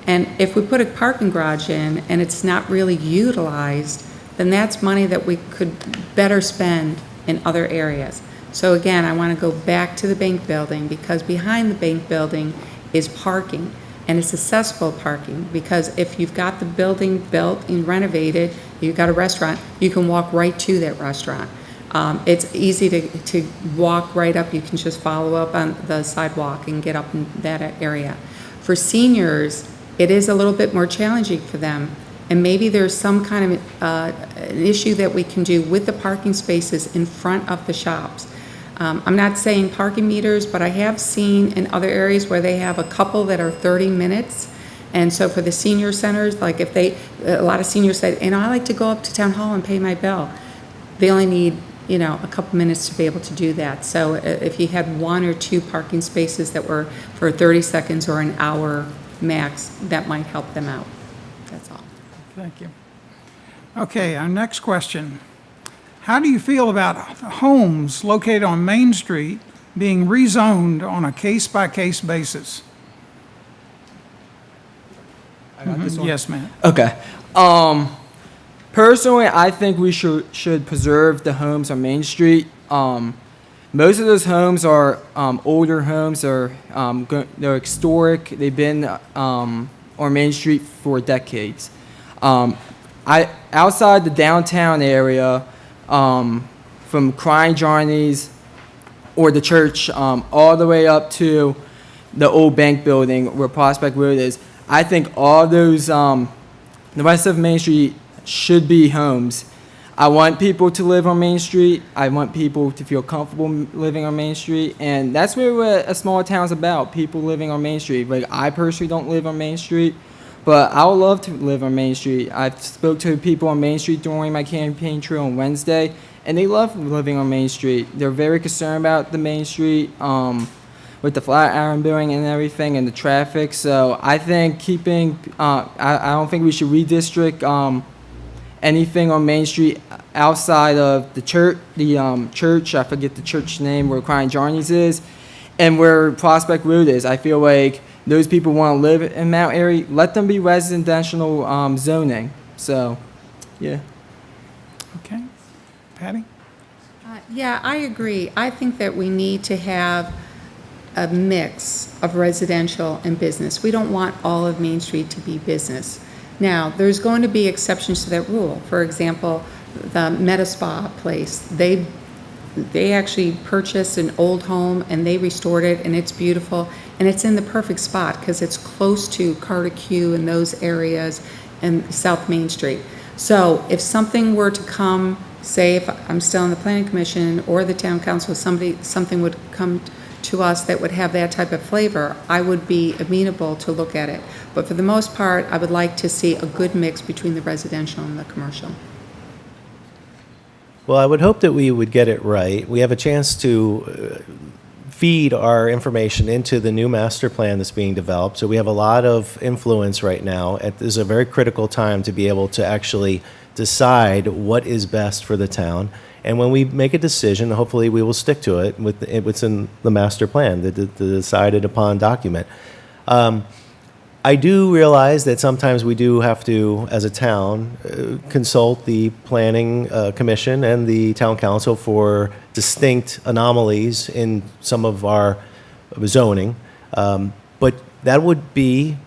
And if we put a parking garage in and it's not really utilized, then that's money that we could better spend in other areas. So again, I want to go back to the bank building, because behind the bank building is parking, and it's accessible parking, because if you've got the building built and renovated, you've got a restaurant, you can walk right to that restaurant. It's easy to walk right up. You can just follow up on the sidewalk and get up in that area. For seniors, it is a little bit more challenging for them, and maybe there's some kind of an issue that we can do with the parking spaces in front of the shops. I'm not saying parking meters, but I have seen in other areas where they have a couple that are 30 minutes, And so for the senior centers, like if a lot of seniors say, I like to go up to town hall and pay my bill. They only need, a couple minutes to be able to do that. So if you had 1 or 2 parking spaces that were for 30 seconds or an hour max, that might help them out. That's all. Thank you. Okay, our next question. How do you feel about homes located on Main Street being rezoned on a case-by-case basis? I got this one. Yes, Matt. Okay. Personally, I think we should preserve the homes on Main Street. Most of those homes are older homes. They're historic. They've been on Main Street for decades. Outside the downtown area, from Crying Johnny's or the church, all the way up to the old bank building where Prospect Road is, I think all those, the rest of Main Street should be homes. I want people to live on Main Street. I want people to feel comfortable living on Main Street. And that's what a small town's about, people living on Main Street. Like, I personally don't live on Main Street, but I would love to live on Main Street. I've spoke to people on Main Street during my campaign trail on Wednesday, and they love living on Main Street. They're very concerned about the Main Street, with the Flatiron building and everything and the traffic. So I think I don't think we should redistrict anything on Main Street outside of the church, church, I forget the church name, where Crying Johnny's is, and where Prospect Road is. I feel like those people want to live in Mount Airy, let them be residential zoning. So, yeah. Okay. Patty? Yeah, I agree. I think that we need to have a mix of residential and business. We don't want all of Main Street to be business. Now, there's going to be exceptions to that rule. For example, the Meta Spa place, they actually purchased an old home and they restored it, and it's beautiful, and it's in the perfect spot because it's close to Carter Q and those areas and South Main Street. So if something were to come, say if I'm still on the planning commission or the town council, something would come to us that would have that type of flavor, I would be amenable to look at it. But for the most part, I would like to see a good mix between the residential and the commercial. Well, I would hope that we would get it right. We have a chance to feed our information into the new master plan that's being developed. So we have a lot of influence right now. This is a very critical time to be able to actually decide what is best for the town. And when we make a decision, hopefully we will stick to it with what's in the master plan, the decided upon document. I do realize that sometimes we do have to, as a town, consult the planning commission and the town council for distinct anomalies in some of our zoning. But that would be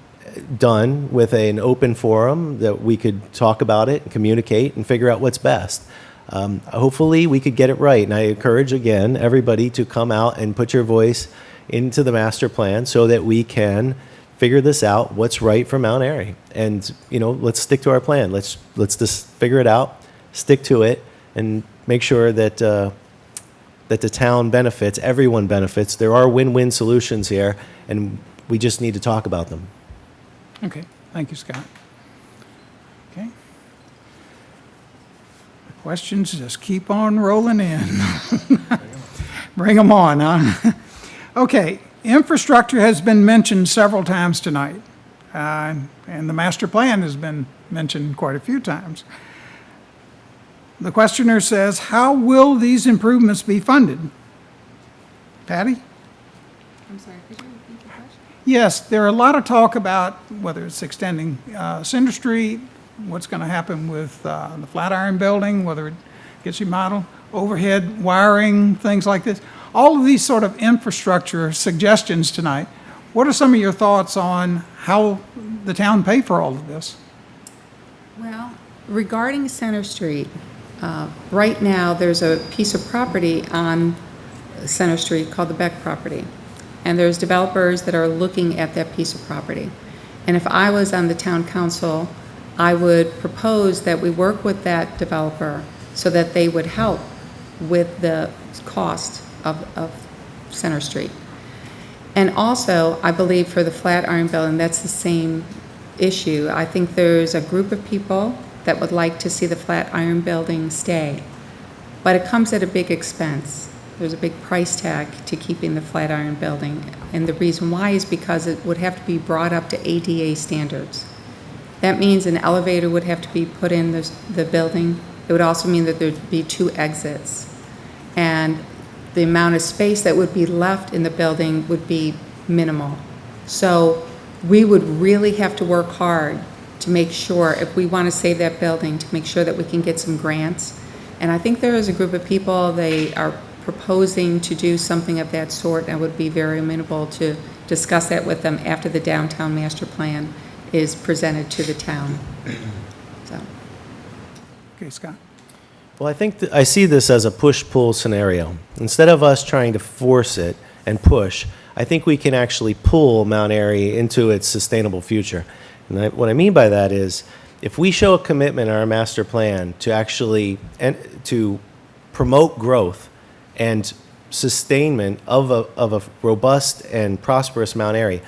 done with an open forum that we could talk about it and communicate and figure out what's best. Hopefully we could get it right. And I encourage, again, everybody to come out and put your voice into the master plan so that we can figure this out, what's right for Mount Airy. And, let's stick to our plan. Let's just figure it out, stick to it, and make sure that that the town benefits, everyone benefits. There are win-win solutions here, and we just need to talk about them. Okay, thank you, Scott. Okay. The questions just keep on rolling in. Bring them on, huh? Okay, infrastructure has been mentioned several times tonight, and the master plan has been mentioned quite a few times. The questioner says, how will these improvements be funded? Patty? I'm sorry, could you repeat the question? Yes, there are a lot of talk about whether it's extending Center Street, what's going to happen with the Flatiron Building, whether it gets remodeled, overhead wiring, things like this. All of these sort of infrastructure suggestions tonight. What are some of your thoughts on how the town pay for all of this? Well, regarding Center Street, right now there's a piece of property on Center Street called the Beck property. And there's developers that are looking at that piece of property. And if I was on the town council, I would propose that we work with that developer so that they would help with the cost of Center Street. And also, I believe for the Flatiron Building, that's the same issue. I think there's a group of people that would like to see the Flatiron Building stay, but it comes at a big expense. There's a big price tag to keeping the Flatiron Building, and the reason why is because it would have to be brought up to ADA standards. That means an elevator would have to be put in the building. It would also mean that there'd be 2 exits. And the amount of space that would be left in the building would be minimal. So we would really have to work hard to make sure, if we want to save that building, to make sure that we can get some grants. And I think there is a group of people, they are proposing to do something of that sort, and I would be very amenable to discuss that with them after the downtown master plan is presented to the town. So. Okay, Scott. Well, I think I see this as a push-pull scenario. Instead of us trying to force it and push, I think we can actually pull Mount Airy into its sustainable future. And what I mean by that is, if we show a commitment in our master plan to actually to promote growth and sustainment of a robust and prosperous Mount Airy,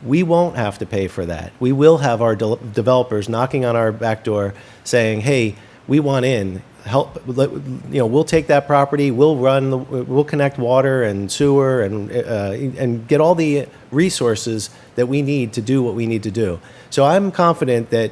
we won't have to pay for that. We will have our developers knocking on our back door saying, hey, we want in, help, we'll take that property, we'll connect water and sewer and get all the resources that we need to do what we need to do. So I'm confident that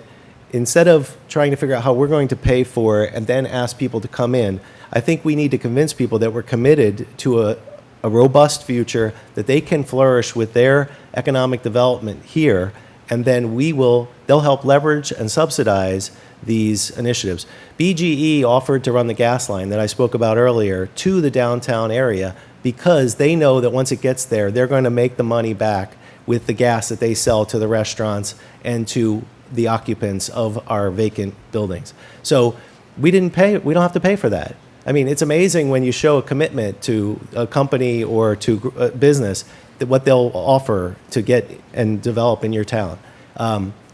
instead of trying to figure out how we're going to pay for it and then ask people to come in, I think we need to convince people that we're committed to a robust future, that they can flourish with their economic development here, and then they'll help leverage and subsidize these initiatives. BGE offered to run the gas line that I spoke about earlier to the downtown area because they know that once it gets there, they're going to make the money back with the gas that they sell to the restaurants and to the occupants of our vacant buildings. So we don't have to pay for that. I mean, it's amazing when you show a commitment to a company or to a business that what they'll offer to get and develop in your town.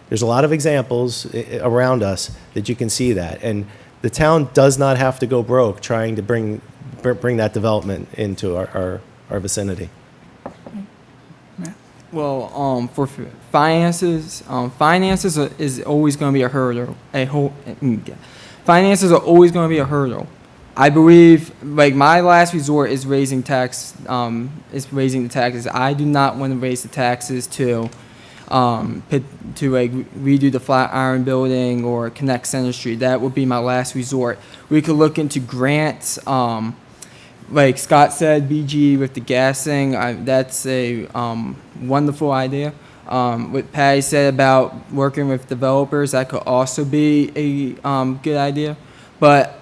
There's a lot of examples around us that you can see that. And the town does not have to go broke trying to bring that development into our vicinity. Well, for finances, finances is always going to be a hurdle. Finances are always going to be a hurdle. I believe, like, my last resort is raising the taxes. I do not want to raise the taxes to redo the Flatiron Building or connect Center Street. That would be my last resort. We could look into grants. Like Scott said, BG with the gassing, that's a wonderful idea. What Patty said about working with developers, that could also be a good idea. But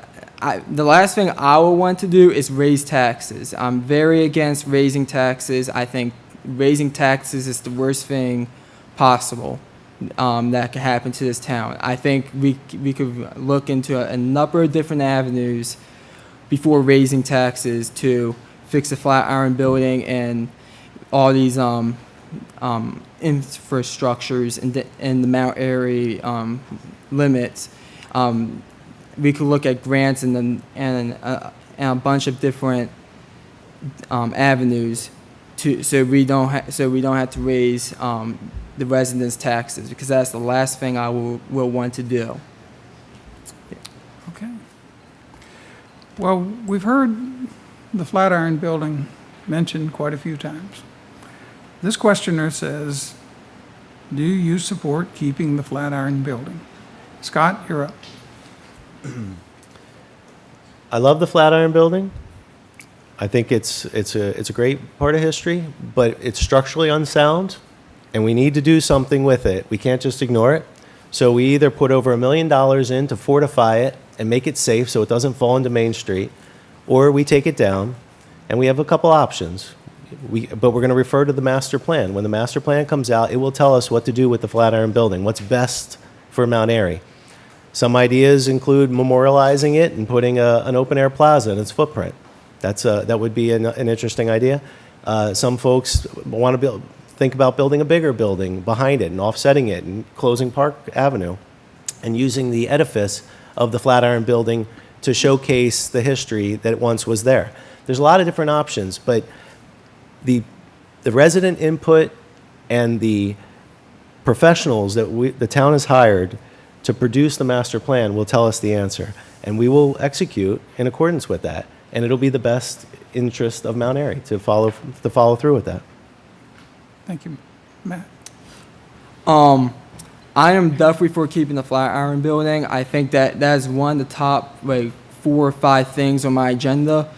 the last thing I would want to do is raise taxes. I'm very against raising taxes. I think raising taxes is the worst thing possible that could happen to this town. I think we could look into a number of different avenues before raising taxes to fix the Flatiron Building and all these infrastructures in the Mount Airy limits. We could look at grants and a bunch of different avenues so we don't have to raise the residents' taxes, because that's the last thing I will want to do. Okay. Well, we've heard the Flatiron Building mentioned quite a few times. This questioner says, do you support keeping the Flatiron Building? Scott, you're up. I love the Flatiron Building. I think it's a great part of history, but it's structurally unsound, and we need to do something with it. We can't just ignore it. So we either put over $1 million in to fortify it and make it safe so it doesn't fall into Main Street, or we take it down, and we have a couple options. But we're going to refer to the master plan. When the master plan comes out, it will tell us what to do with the Flatiron Building, what's best for Mount Airy. Some ideas include memorializing it and putting an open-air plaza in its footprint. That would be an interesting idea. Some folks want to think about building a bigger building behind it and offsetting it and closing Park Avenue and using the edifice of the Flatiron Building to showcase the history that once was there. There's a lot of different options, but the resident input and the professionals that the town has hired to produce the master plan will tell us the answer, and we will execute in accordance with that, and it'll be the best interest of Mount Airy to follow through with that. Thank you, Matt. I am definitely for keeping the Flatiron Building. I think that is one of the top 4 or 5 things on my agenda.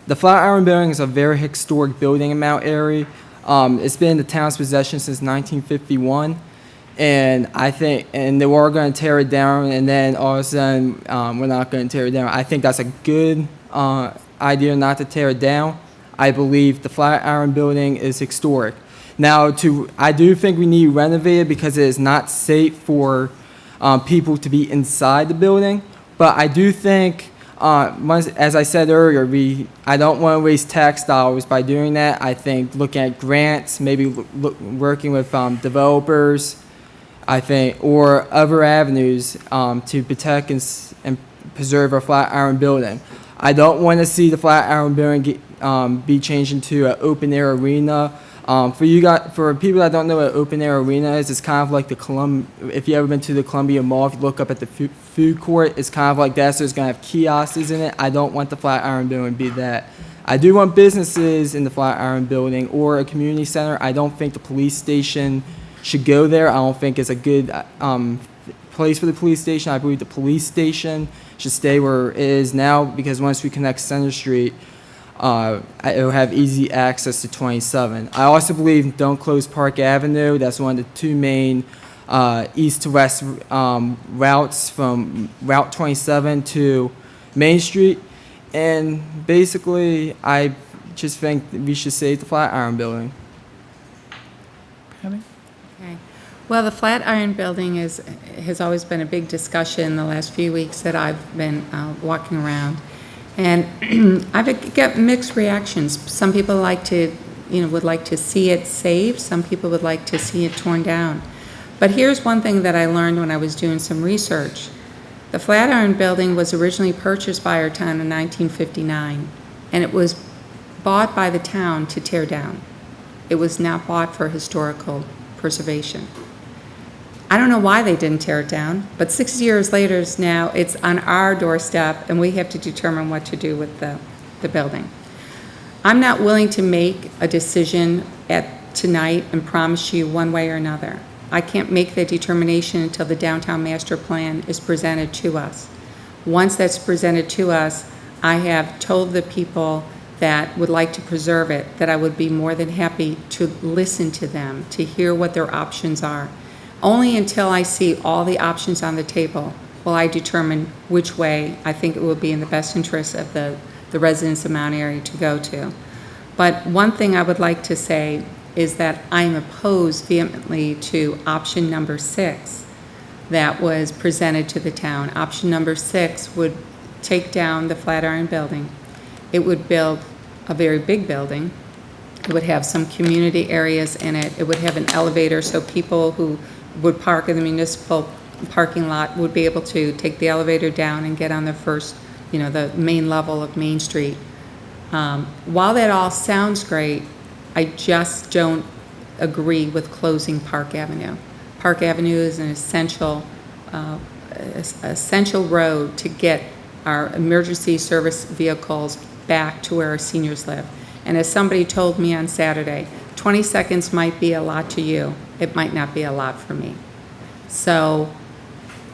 The Flatiron Building is a very historic building in Mount Airy. It's been in the town's possession since 1951, and they were going to tear it down, and then all of a sudden we're not going to tear it down. I think that's a good idea not to tear it down. I believe the Flatiron Building is historic. Now, I do think we need to renovate it because it is not safe for people to be inside the building. But I do think, as I said earlier, I don't want to waste tax dollars by doing that. I think looking at grants, maybe working with developers, or other avenues to protect and preserve our Flatiron Building. I don't want to see the Flatiron Building be changed into an open air arena. For people that don't know what open air arena is, it's kind of like if you ever been to the Columbia Mall, if you look up at the food court, it's kind of like that, so it's going to have kiosks in it. I don't want the Flatiron Building to be that. I do want businesses in the Flatiron Building or a community center. I don't think the police station should go there. I don't think it's a good place for the police station. I believe the police station should stay where it is now, because once we connect Center Street, it will have easy access to 27. I also believe don't close Park Avenue. That's one of the 2 main east to west routes from Route 27 to Main Street. And basically, I just think that we should save the Flatiron Building. Penny? Okay. Well, the Flatiron Building has always been a big discussion the last few weeks that I've been walking around. And I've got mixed reactions. Some people would like to see it saved. Some people would like to see it torn down. But here's one thing that I learned when I was doing some research. The Flatiron Building was originally purchased by our town in 1959, and it was bought by the town to tear down. It was not bought for historical preservation. I don't know why they didn't tear it down, but 6 years later now it's on our doorstep, and we have to determine what to do with the building. I'm not willing to make a decision tonight and promise you one way or another. I can't make the determination until the downtown master plan is presented to us. Once that's presented to us, I have told the people that would like to preserve it that I would be more than happy to listen to them, to hear what their options are. Only until I see all the options on the table will I determine which way I think it will be in the best interest of the residents of Mount Airy to go to. But one thing I would like to say is that I am opposed vehemently to option number 6 that was presented to the town. Option number 6 would take down the Flatiron Building. It would build a very big building. It would have some community areas in it. It would have an elevator so people who would park in the municipal parking lot would be able to take the elevator down and get on the first, the main level of Main Street. While that all sounds great, I just don't agree with closing Park Avenue. Park Avenue is an essential road to get our emergency service vehicles back to where our seniors live. And as somebody told me on Saturday, 20 seconds might be a lot to you. It might not be a lot for me. So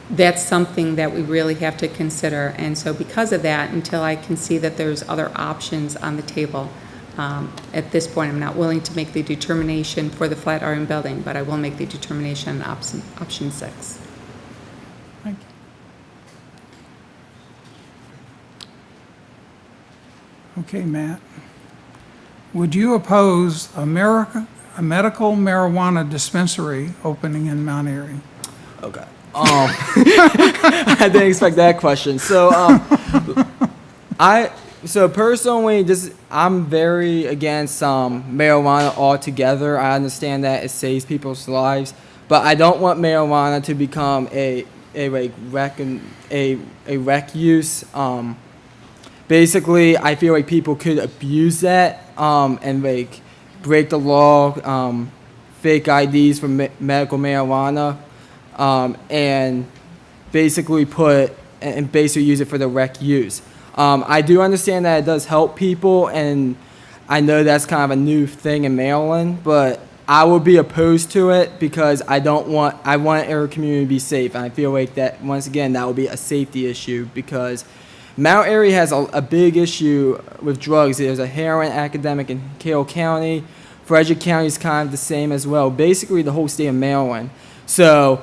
that's something that we really have to consider. And so because of that, until I can see that there's other options on the table, at this point, I'm not willing to make the determination for the Flatiron Building, but I will make the determination on option 6. Thank you. Okay, Matt. Would you oppose a medical marijuana dispensary opening in Mount Airy? Okay. I didn't expect that question. So personally, I'm very against marijuana altogether. I understand that it saves people's lives, but I don't want marijuana to become a rec use. Basically, I feel like people could abuse that and break the law fake IDs for medical marijuana, and basically use it for the rec use. I do understand that it does help people, and I know that's kind of a new thing in Maryland, but I would be opposed to it because I want our community to be safe. And I feel like that, once again, that would be a safety issue because Mount Airy has a big issue with drugs. There's a heroin epidemic in Carroll County. Frederick County is kind of the same as well. Basically, the whole state of Maryland. So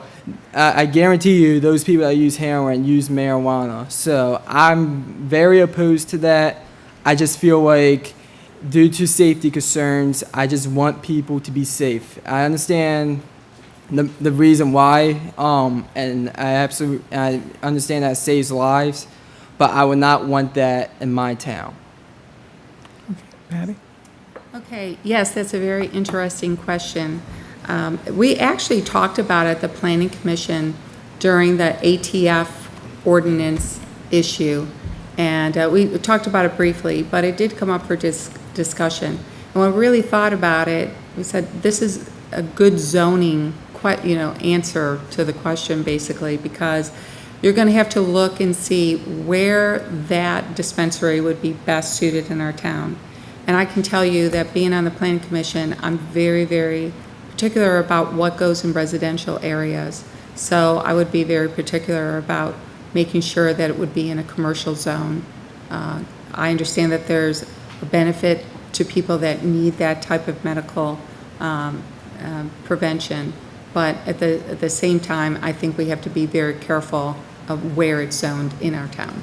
I guarantee you those people that use heroin use marijuana. So I'm very opposed to that. I just feel like due to safety concerns, I just want people to be safe. I understand the reason why, and I understand that it saves lives, but I would not want that in my town. Patty? Okay, yes, that's a very interesting question. We actually talked about it at the Planning Commission during the ATF ordinance issue, and we talked about it briefly, but it did come up for discussion. And when we really thought about it, we said this is a good zoning answer to the question, basically, because you're going to have to look and see where that dispensary would be best suited in our town. And I can tell you that being on the Planning Commission, I'm very, very particular about what goes in residential areas. So I would be very particular about making sure that it would be in a commercial zone. I understand that there's a benefit to people that need that type of medical prevention, but at the same time, I think we have to be very careful of where it's zoned in our town.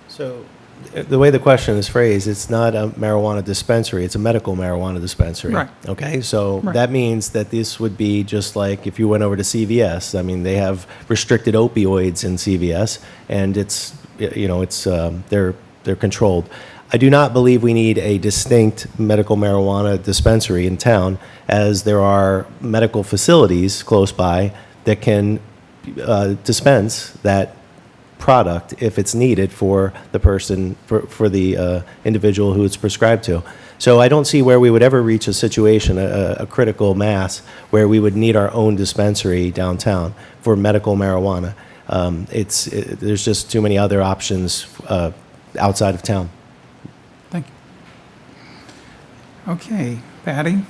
So the way the question is phrased, it's not a marijuana dispensary, it's a medical marijuana dispensary. Right. Okay, so Right. that means that this would be just like if you went over to CVS. I mean, they have restricted opioids in CVS, and they're controlled. I do not believe we need a distinct medical marijuana dispensary in town, as there are medical facilities close by that can dispense that product if it's needed for the person, for the individual who it's prescribed to. So I don't see where we would ever reach a situation, a critical mass, where we would need our own dispensary downtown for medical marijuana. There's just too many other options outside of town. Thank you. Okay, Patty,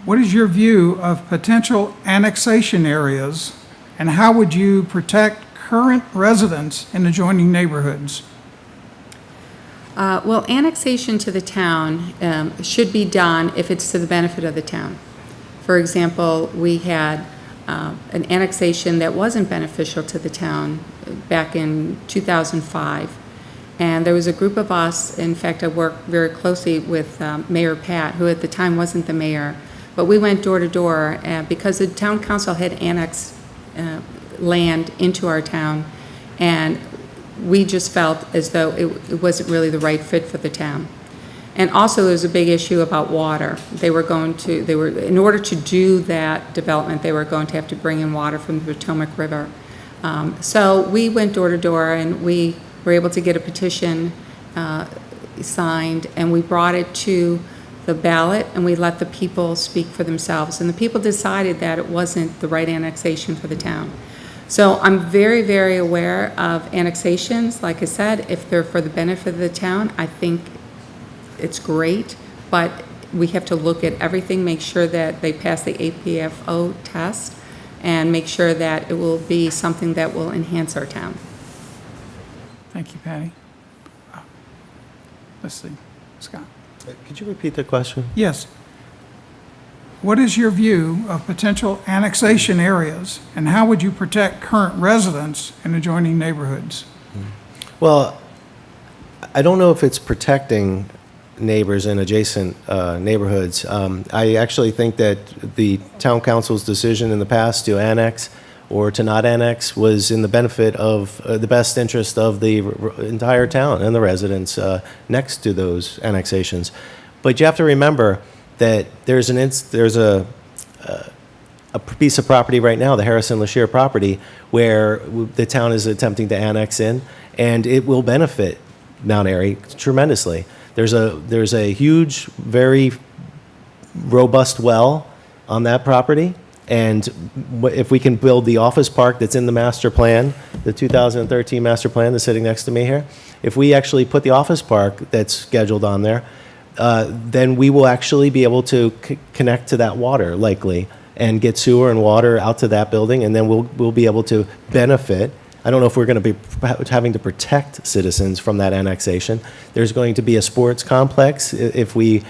what is your view of potential annexation areas, and how would you protect current residents in adjoining neighborhoods? Well, annexation to the town should be done if it's to the benefit of the town. For example, we had an annexation that wasn't beneficial to the town back in 2005. And there was a group of us, in fact, I worked very closely with Mayor Pat, who at the time wasn't the mayor, but we went door to door because the town council had annexed land into our town, and we just felt as though it wasn't really the right fit for the town. And also, there was a big issue about water. In order to do that development, they were going to have to bring in water from the Potomac River. So we went door to door, and we were able to get a petition signed, and we brought it to the ballot, and we let the people speak for themselves. And the people decided that it wasn't the right annexation for the town. So I'm very, very aware of annexations. Like I said, if they're for the benefit of the town, I think it's great, but we have to look at everything, make sure that they pass the APFO test, and make sure that it will be something that will enhance our town. Thank you, Patty. Let's see, Scott. Could you repeat the question? Yes. What is your view of potential annexation areas, and how would you protect current residents in adjoining neighborhoods? Well, I don't know if it's protecting neighbors in adjacent neighborhoods. I actually think that the town council's decision in the past to annex or to not annex was in the benefit of the best interest of the entire town and the residents next to those annexations. But you have to remember that there's a piece of property right now, the Harrison-LaShire property, where the town is attempting to annex in, and it will benefit Mount Airy tremendously. There's a huge, very robust well on that property. And if we can build the office park that's in the master plan, the 2013 master plan that's sitting next to me here, if we actually put the office park that's scheduled on there, then we will actually be able to connect to that water likely and get sewer and water out to that building, and then we'll be able to benefit. I don't know if we're going to be having to protect citizens from that annexation. There's going to be a sports complex if we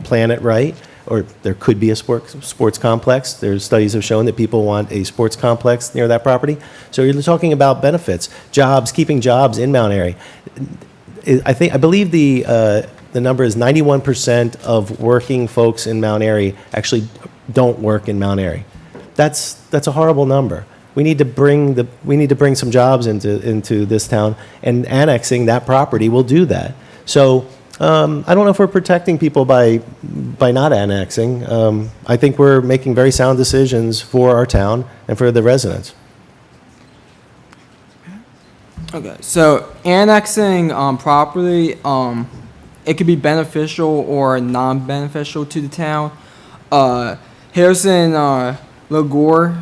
plan it right, or there could be a sports complex. There's studies have shown that people want a sports complex near that property. So you're talking about benefits, jobs, keeping jobs in Mount Airy. I believe the number is 91% of working folks in Mount Airy actually don't work in Mount Airy. That's a horrible number. We need to bring some jobs into this town, and annexing that property will do that. So I don't know if we're protecting people by not annexing. I think we're making very sound decisions for our town and for the residents. Okay, so annexing property, it could be beneficial or non-beneficial to the town. Harrison, Lagore,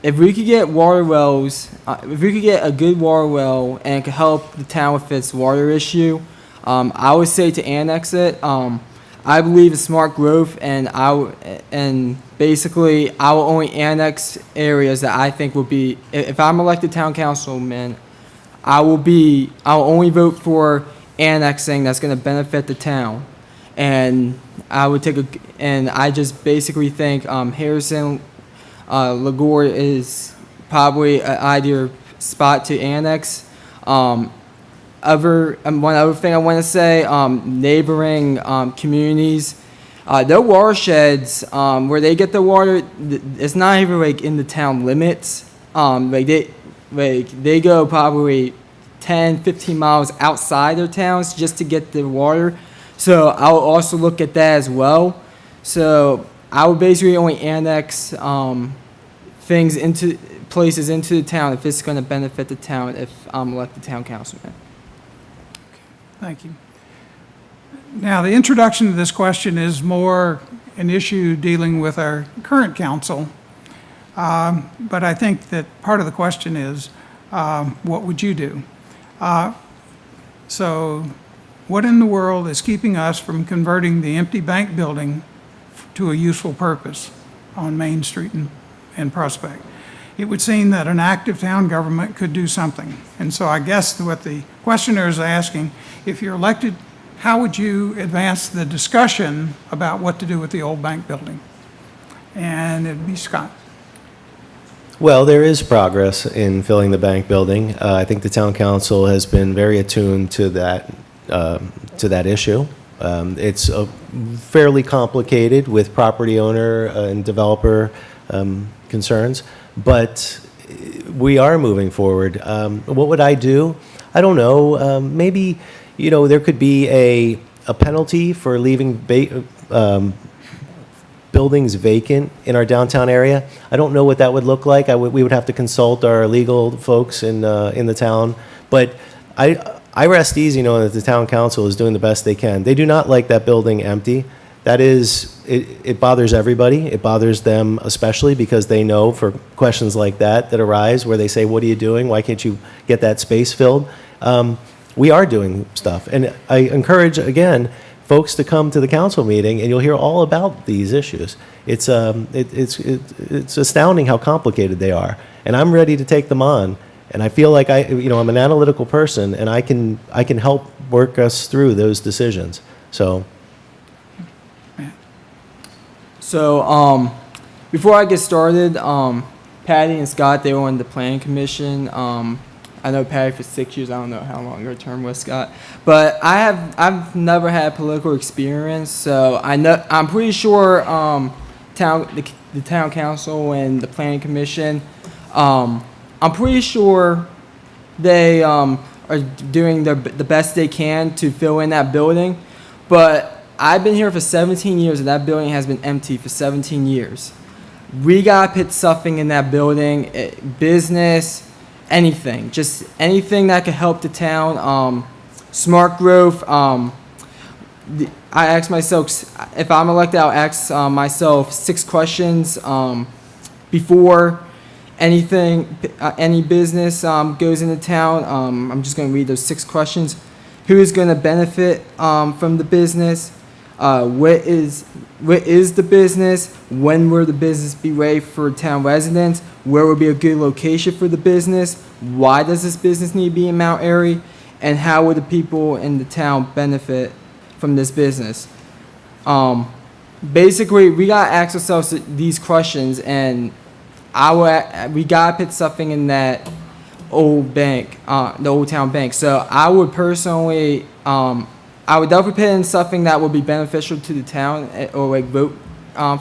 if we could get water wells, if we could get a good water well and it could help the town with its water issue, I would say to annex it. I believe in smart growth, and basically I will only annex areas that I think will be. If I'm elected town councilman, I will only vote for annexing that's going to benefit the town, and I just basically think Harrison, Lagore is probably an ideal spot to annex. One other thing I want to say, neighboring communities, their watersheds, where they get the water, it's not even like in the town limits. They go probably 10, 15 miles outside their towns just to get the water. So I will also look at that as well. So I would basically only annex places into the town if it's going to benefit the town if I'm elected town councilman. Thank you. Now, the introduction to this question is more an issue dealing with our current council, but I think that part of the question is, what would you do? So what in the world is keeping us from converting the empty bank building to a useful purpose on Main Street and Prospect? It would seem that an active town government could do something. And so I guess what the questioner is asking, if you're elected, how would you advance the discussion about what to do with the old bank building? And it'd be Scott. Well, there is progress in filling the bank building. I think the town council has been very attuned to that issue. It's fairly complicated with property owner and developer concerns, but we are moving forward. What would I do? I don't know. Maybe, there could be a penalty for leaving buildings vacant in our downtown area. I don't know what that would look like. We would have to consult our legal folks in the town. But I rest easy knowing that the town council is doing the best they can. They do not like that building empty. That is, it bothers everybody. It bothers them especially because they know for questions like that arise where they say, what are you doing? Why can't you get that space filled? We are doing stuff. And I encourage, again, folks to come to the council meeting and you'll hear all about these issues. It's astounding how complicated they are. And I'm ready to take them on. And I feel like I'm an analytical person and I can help work us through those decisions. So before I get started, Patty and Scott, they were on the planning commission. I know Patty for 6 years. I don't know how long your term was, Scott. But I've never had political experience, so I'm pretty sure the town council and the planning commission, I'm pretty sure they are doing the best they can to fill in that building. But I've been here for 17 years, and that building has been empty for 17 years. We gotta put something in that building, business, anything, just anything that could help the town. Smart growth. I ask myself, if I'm elected, I'll ask myself 6 questions before anything, any business goes into town. I'm just going to read those 6 questions. Who is going to benefit from the business? What is the business? When will the business be ready for town residents? Where will be a good location for the business? Why does this business need to be in Mount Airy? And how will the people in the town benefit from this business? Basically, we gotta ask ourselves these questions, and we gotta put something in that old bank, the old town bank. So I would personally, I would definitely put in something that would be beneficial to the town, or like vote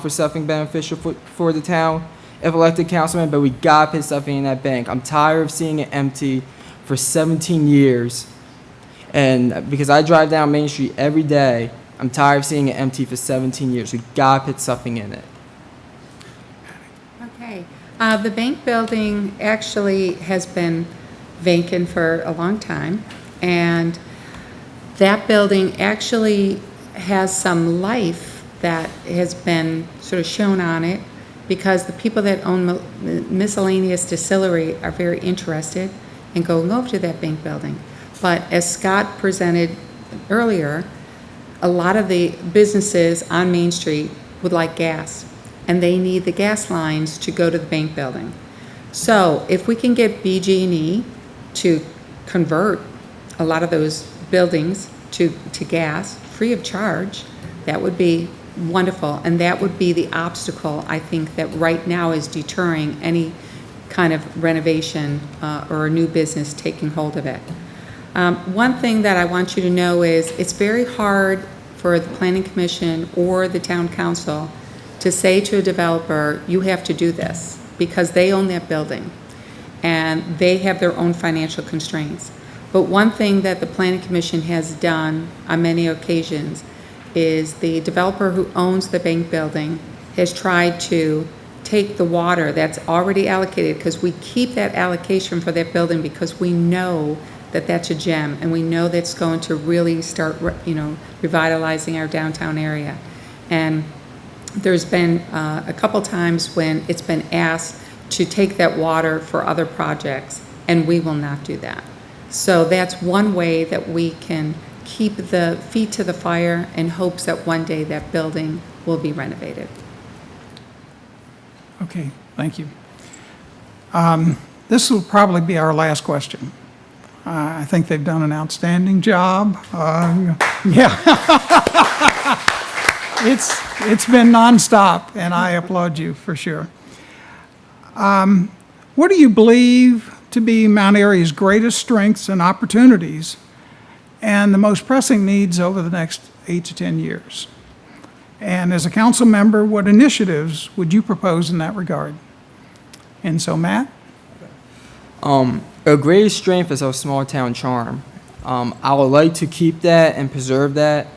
for something beneficial for the town if elected councilman. But we gotta put something in that bank. I'm tired of seeing it empty for 17 years, and because I drive down Main Street every day, I'm tired of seeing it empty for 17 years. We gotta put something in it. Okay. The bank building actually has been vacant for a long time, and that building actually has some life that has been sort of shown on it, because the people that own Miscellaneous Distillery are very interested in going over to that bank building. But as Scott presented earlier, a lot of the businesses on Main Street would like gas, and they need the gas lines to go to the bank building. So if we can get BG&E to convert a lot of those buildings to gas free of charge, that would be wonderful. And that would be the obstacle, I think, that right now is deterring any kind of renovation or a new business taking hold of it. One thing that I want you to know is it's very hard for the Planning Commission or the Town Council to say to a developer, you have to do this, because they own that building and they have their own financial constraints. But one thing that the Planning Commission has done on many occasions is the developer who owns the bank building has tried to take the water that's already allocated, because we keep that allocation for that building because we know that that's a gem, and we know that's going to really start, revitalizing our downtown area. And there's been a couple times when it's been asked to take that water for other projects, and we will not do that. So that's one way that we can keep the feet to the fire in hopes that one day that building will be renovated. Okay, thank you. This will probably be our last question. I think they've done an outstanding job. Yeah. It's been nonstop, and I applaud you for sure. What do you believe to be Mount Airy's greatest strengths and opportunities, and the most pressing needs over the next 8 to 10 years? And as a council member, what initiatives would you propose in that regard? And so, Matt? Our greatest strength is our small town charm. I would like to keep that and preserve that.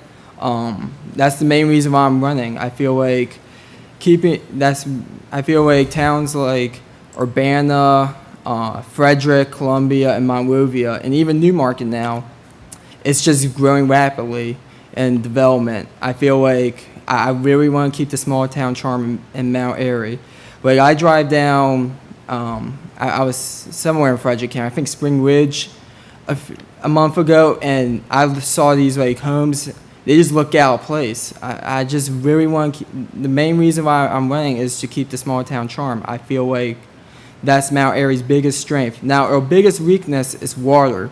That's the main reason why I'm running. I feel like towns like Urbana, Frederick, Columbia, and Monrovia, and even Newmarket now, it's just growing rapidly in development. I feel like I really want to keep the small town charm in Mount Airy. Like, I drive down, I was somewhere in Frederick County, I think Spring Ridge, a month ago, and I saw these like homes. They just look out of place. I just really want to keep, the main reason why I'm running is to keep the small town charm. I feel like that's Mount Airy's biggest strength. Now, our biggest weakness is water.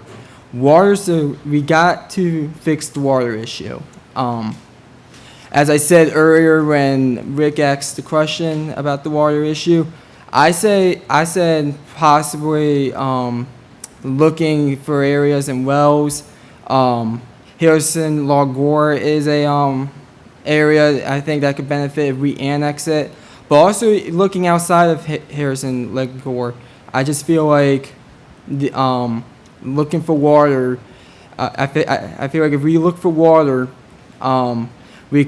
So we got to fix the water issue. As I said earlier when Rick asked the question about the water issue, I said possibly looking for areas in Wells. Harrison Lagore is a area I think that could benefit if we annex it. But also looking outside of Harrison Lagore, I just feel like looking for water. I feel like if we look for water, we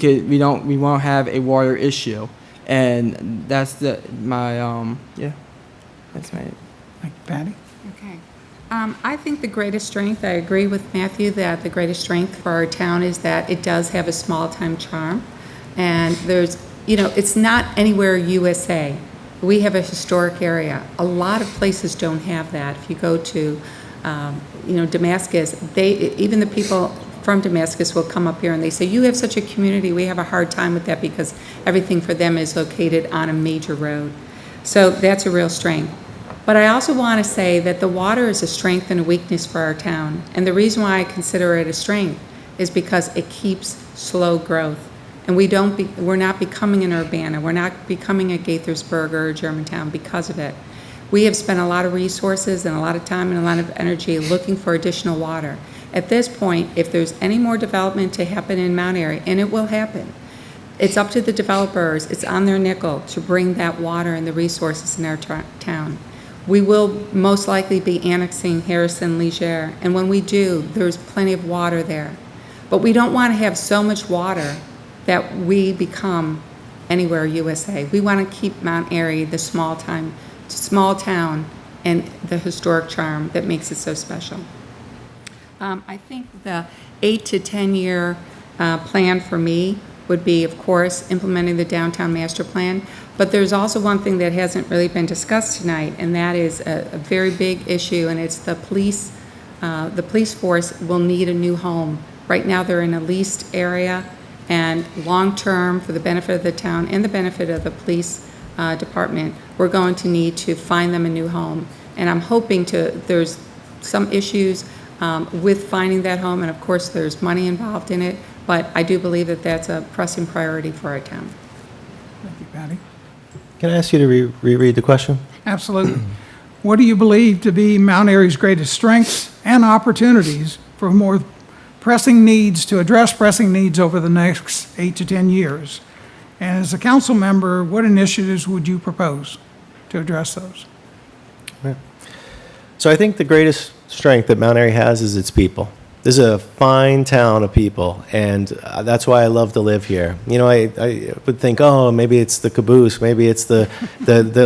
won't have a water issue, and that's my. That's my. Thank you, Patty. Okay. I think the greatest strength, I agree with Matthew that the greatest strength for our town is that it does have a small-time charm. And there's, it's not anywhere USA. We have a historic area. A lot of places don't have that. If you go to, Damascus, even the people from Damascus will come up here and they say, you have such a community. We have a hard time with that because everything for them is located on a major road. So that's a real strength. But I also want to say that the water is a strength and a weakness for our town. And the reason why I consider it a strength is because it keeps slow growth. And we're not becoming an Urbana. We're not becoming a Gaithersburg or a Germantown because of it. We have spent a lot of resources and a lot of time and a lot of energy looking for additional water. At this point, if there's any more development to happen in Mount Airy, and it will happen, it's up to the developers, it's on their nickel to bring that water and the resources in our town. We will most likely be annexing Harrison Leger, and when we do, there's plenty of water there. But we don't want to have so much water that we become anywhere USA. We want to keep Mount Airy the small town and the historic charm that makes it so special. I think the 8 to 10 year plan for me would be, of course, implementing the downtown master plan. But there's also one thing that hasn't really been discussed tonight, and that is a very big issue, and it's the police. The police force will need a new home. Right now, they're in a leased area, and long-term, for the benefit of the town and the benefit of the police department, we're going to need to find them a new home. And I'm hoping there's some issues with finding that home, and of course, there's money involved in it, but I do believe that that's a pressing priority for our town. Thank you, Patty. Can I ask you to reread the question? Absolutely. What do you believe to be Mount Airy's greatest strengths and opportunities for more pressing needs, to address pressing needs over the next 8 to 10 years? And as a council member, what initiatives would you propose to address those? So I think the greatest strength that Mount Airy has is its people. This is a fine town of people, and that's why I love to live here. I would think, oh, maybe it's the caboose, maybe it's the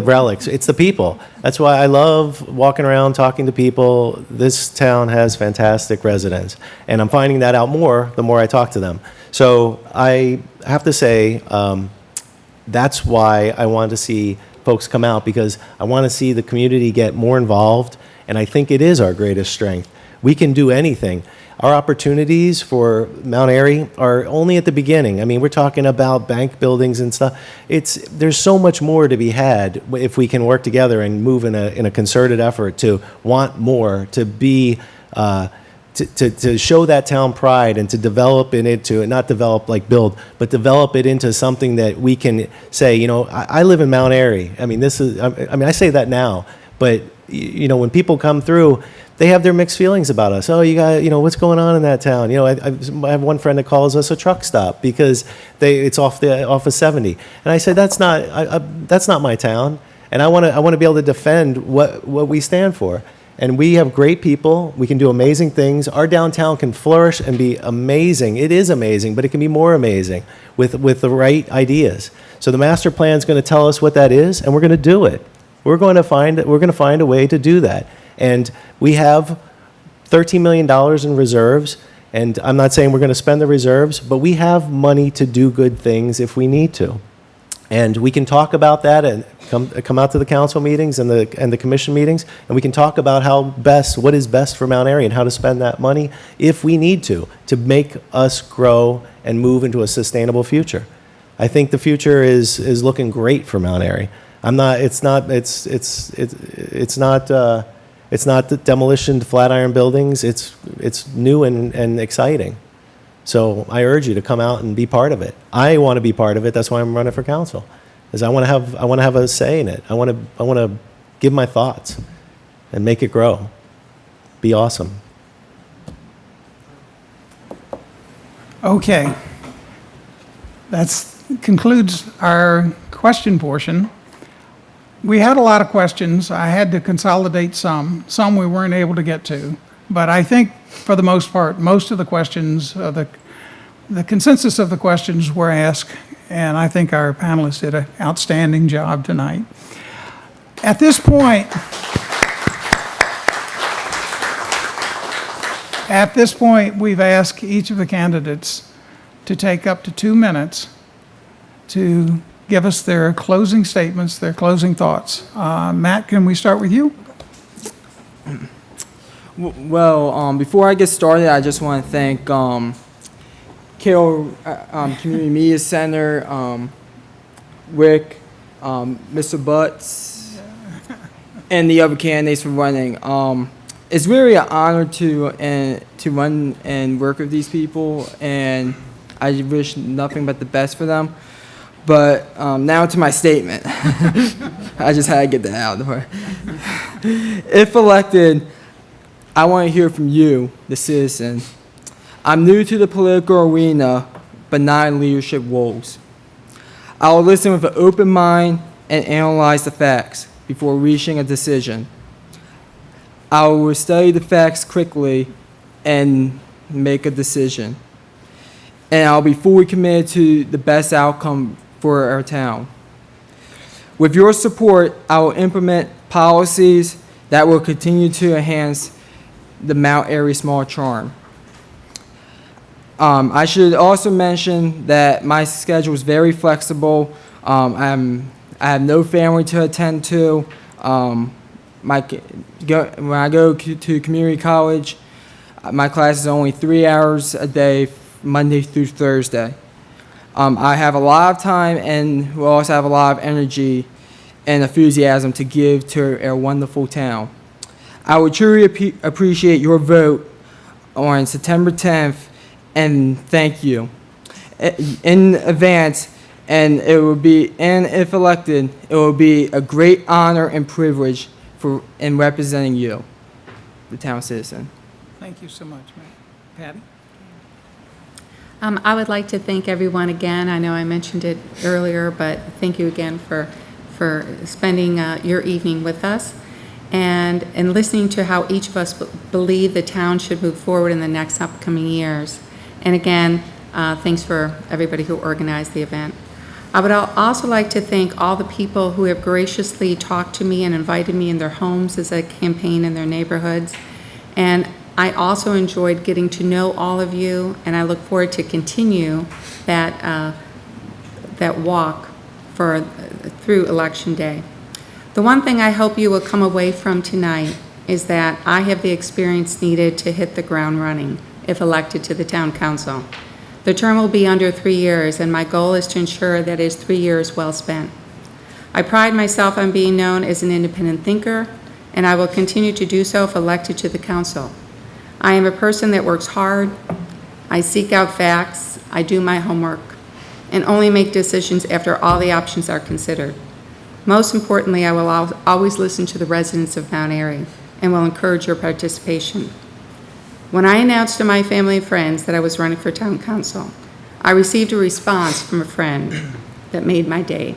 relics. It's the people. That's why I love walking around, talking to people. This town has fantastic residents, and I'm finding that out more the more I talk to them. So I have to say, that's why I want to see folks come out, because I want to see the community get more involved, and I think it is our greatest strength. We can do anything. Our opportunities for Mount Airy are only at the beginning. I mean, we're talking about bank buildings and stuff. There's so much more to be had if we can work together and move in a concerted effort to want more, to be, to show that town pride and to develop it into, not develop like build, but develop it into something that we can say, I live in Mount Airy. I mean, I say that now, but when people come through, they have their mixed feelings about us. Oh, you got, what's going on in that town? I have one friend that calls us a truck stop because it's off of 70, and I said that's not my town, and I want to be able to defend what we stand for. And we have great people. We can do amazing things. Our downtown can flourish and be amazing. It is amazing, but it can be more amazing with the right ideas. So the master plan is going to tell us what that is, and we're going to do it. We're going to find a way to do that. And we have $13 million in reserves, and I'm not saying we're going to spend the reserves, but we have money to do good things if we need to. And we can talk about that and come out to the council meetings and the commission meetings, and we can talk about what is best for Mount Airy and how to spend that money if we need to make us grow and move into a sustainable future. I think the future is looking great for Mount Airy. It's not the demolition to flat iron buildings. It's new and exciting. So I urge you to come out and be part of it. I want to be part of it. That's why I'm running for council, is I want to have a say in it. I want to give my thoughts and make it grow. Be awesome. Okay. That concludes our question portion. We had a lot of questions. I had to consolidate some. Some we weren't able to get to. But I think, for the most part, most of the questions, the consensus of the questions were asked, and I think our panelists did an outstanding job tonight. At this point, At this point, we've asked each of the candidates to take up to 2 minutes to give us their closing statements, their closing thoughts. Matt, can we start with you? Well, before I get started, I just want to thank Carroll Community Media Center, Rick, Mr. Butts, and the other candidates for running. It's really an honor to run and work with these people, and I wish nothing but the best for them. But now to my statement. I just had to get that out of the way. If elected, I want to hear from you, the citizen. I'm new to the political arena, but not in leadership roles. I will listen with an open mind and analyze the facts before reaching a decision. I will study the facts quickly and make a decision. And I'll be fully committed to the best outcome for our town. With your support, I will implement policies that will continue to enhance the Mount Airy small charm. I should also mention that my schedule is very flexible. I have no family to attend to. When I go to community college, my class is only 3 hours a day, Monday through Thursday. I have a lot of time and will also have a lot of energy and enthusiasm to give to our wonderful town. I would truly appreciate your vote on September 10th, and thank you in advance. And if elected, it will be a great honor and privilege in representing you, the town citizen. Thank you so much, Matt. Patty? I would like to thank everyone again. I know I mentioned it earlier, but thank you again for spending your evening with us and listening to how each of us believe the town should move forward in the next upcoming years. And again, thanks for everybody who organized the event. I would also like to thank all the people who have graciously talked to me and invited me in their homes as I campaign in their neighborhoods. And I also enjoyed getting to know all of you, and I look forward to continue that walk through Election Day. The one thing I hope you will come away from tonight is that I have the experience needed to hit the ground running if elected to the town council. The term will be under 3 years, and my goal is to ensure that it is 3 years well spent. I pride myself on being known as an independent thinker, and I will continue to do so if elected to the council. I am a person that works hard, I seek out facts, I do my homework, and only make decisions after all the options are considered. Most importantly, I will always listen to the residents of Mount Airy and will encourage your participation. When I announced to my family and friends that I was running for town council, I received a response from a friend that made my day.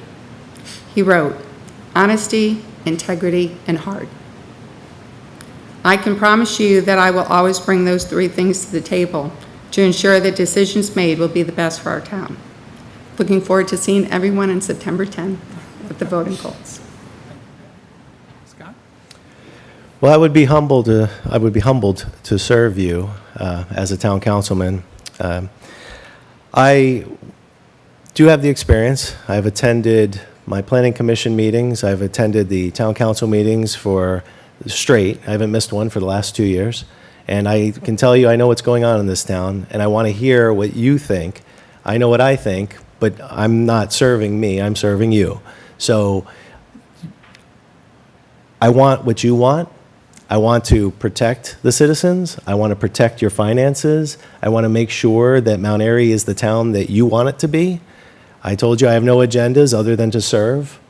He wrote, "Honesty, integrity, and heart." I can promise you that I will always bring those 3 things to the table to ensure that decisions made will be the best for our town. Looking forward to seeing everyone on September 10th at the voting polls. Scott? Well, I would be humbled to serve you as a town councilman. I do have the experience. I've attended my planning commission meetings. I've attended the town council meetings for straight. I haven't missed one for the last 2 years. And I can tell you I know what's going on in this town, and I want to hear what you think. I know what I think, but I'm not serving me, I'm serving you. So I want what you want. I want to protect the citizens. I want to protect your finances. I want to make sure that Mount Airy is the town that you want it to be. I told you I have no agendas other than to serve.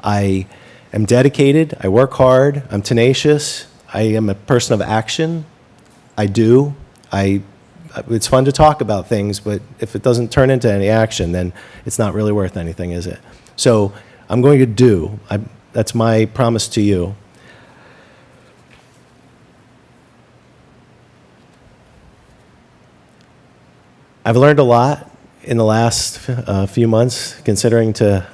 I am dedicated. I work hard. I'm tenacious. I am a person of action. It's fun to talk about things, but if it doesn't turn into any action, then it's not really worth anything, is it? So I'm going to do. That's my promise to you. I've learned a lot in the last few months, considering to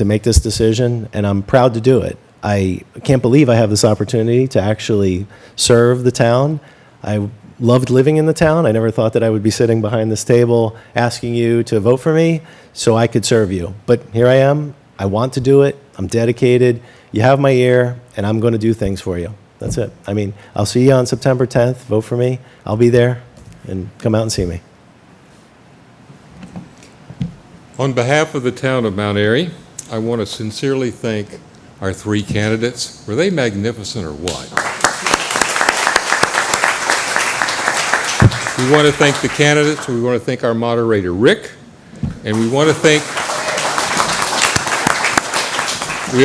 make this decision, and I'm proud to do it. I can't believe I have this opportunity to actually serve the town. I loved living in the town. I never thought that I would be sitting behind this table asking you to vote for me so I could serve you. But here I am. I want to do it. I'm dedicated. You have my ear, and I'm going to do things for you. That's it. I mean, I'll see you on September 10th. Vote for me. I'll be there, and come out and see me. On behalf of the town of Mount Airy, I want to sincerely thank our 3 candidates. Were they magnificent or what? We want to thank the candidates. We want to thank our moderator, Rick, and we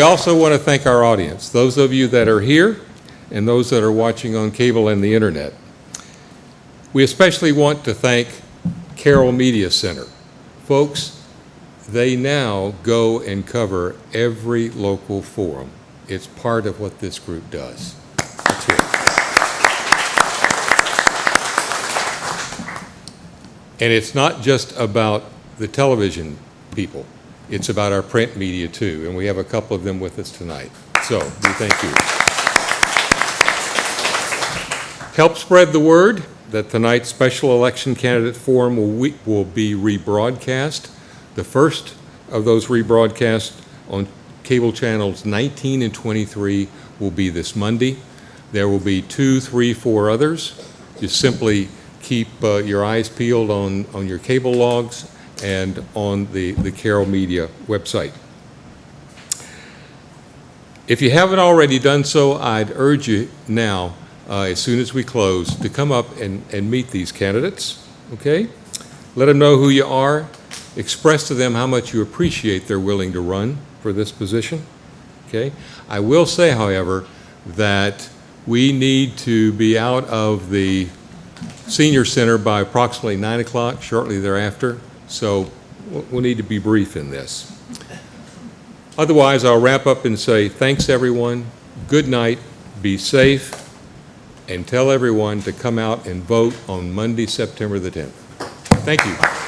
also want to thank our audience, those of you that are here and those that are watching on cable and the internet. We especially want to thank Carroll Media Center. Folks, they now go and cover every local forum. It's part of what this group does. That's it. And it's not just about the television people. It's about our print media too, and we have a couple of them with us tonight. So we thank you. Help spread the word that tonight's special election candidate forum will be rebroadcast. The first of those rebroadcasts on cable channels 19 and 23 will be this Monday. There will be 2, 3, 4 others. Just simply keep your eyes peeled on your cable logs and on the Carroll Media website. If you haven't already done so, I'd urge you now, as soon as we close, to come up and meet these candidates, okay? Let them know who you are. Express to them how much you appreciate they're willing to run for this position, okay? I will say, however, that we need to be out of the Senior Center by approximately 9 o'clock, shortly thereafter, so we'll need to be brief in this. Otherwise, I'll wrap up and say thanks, everyone. Good night. Be safe. And tell everyone to come out and vote on Monday, September the 10th. Thank you.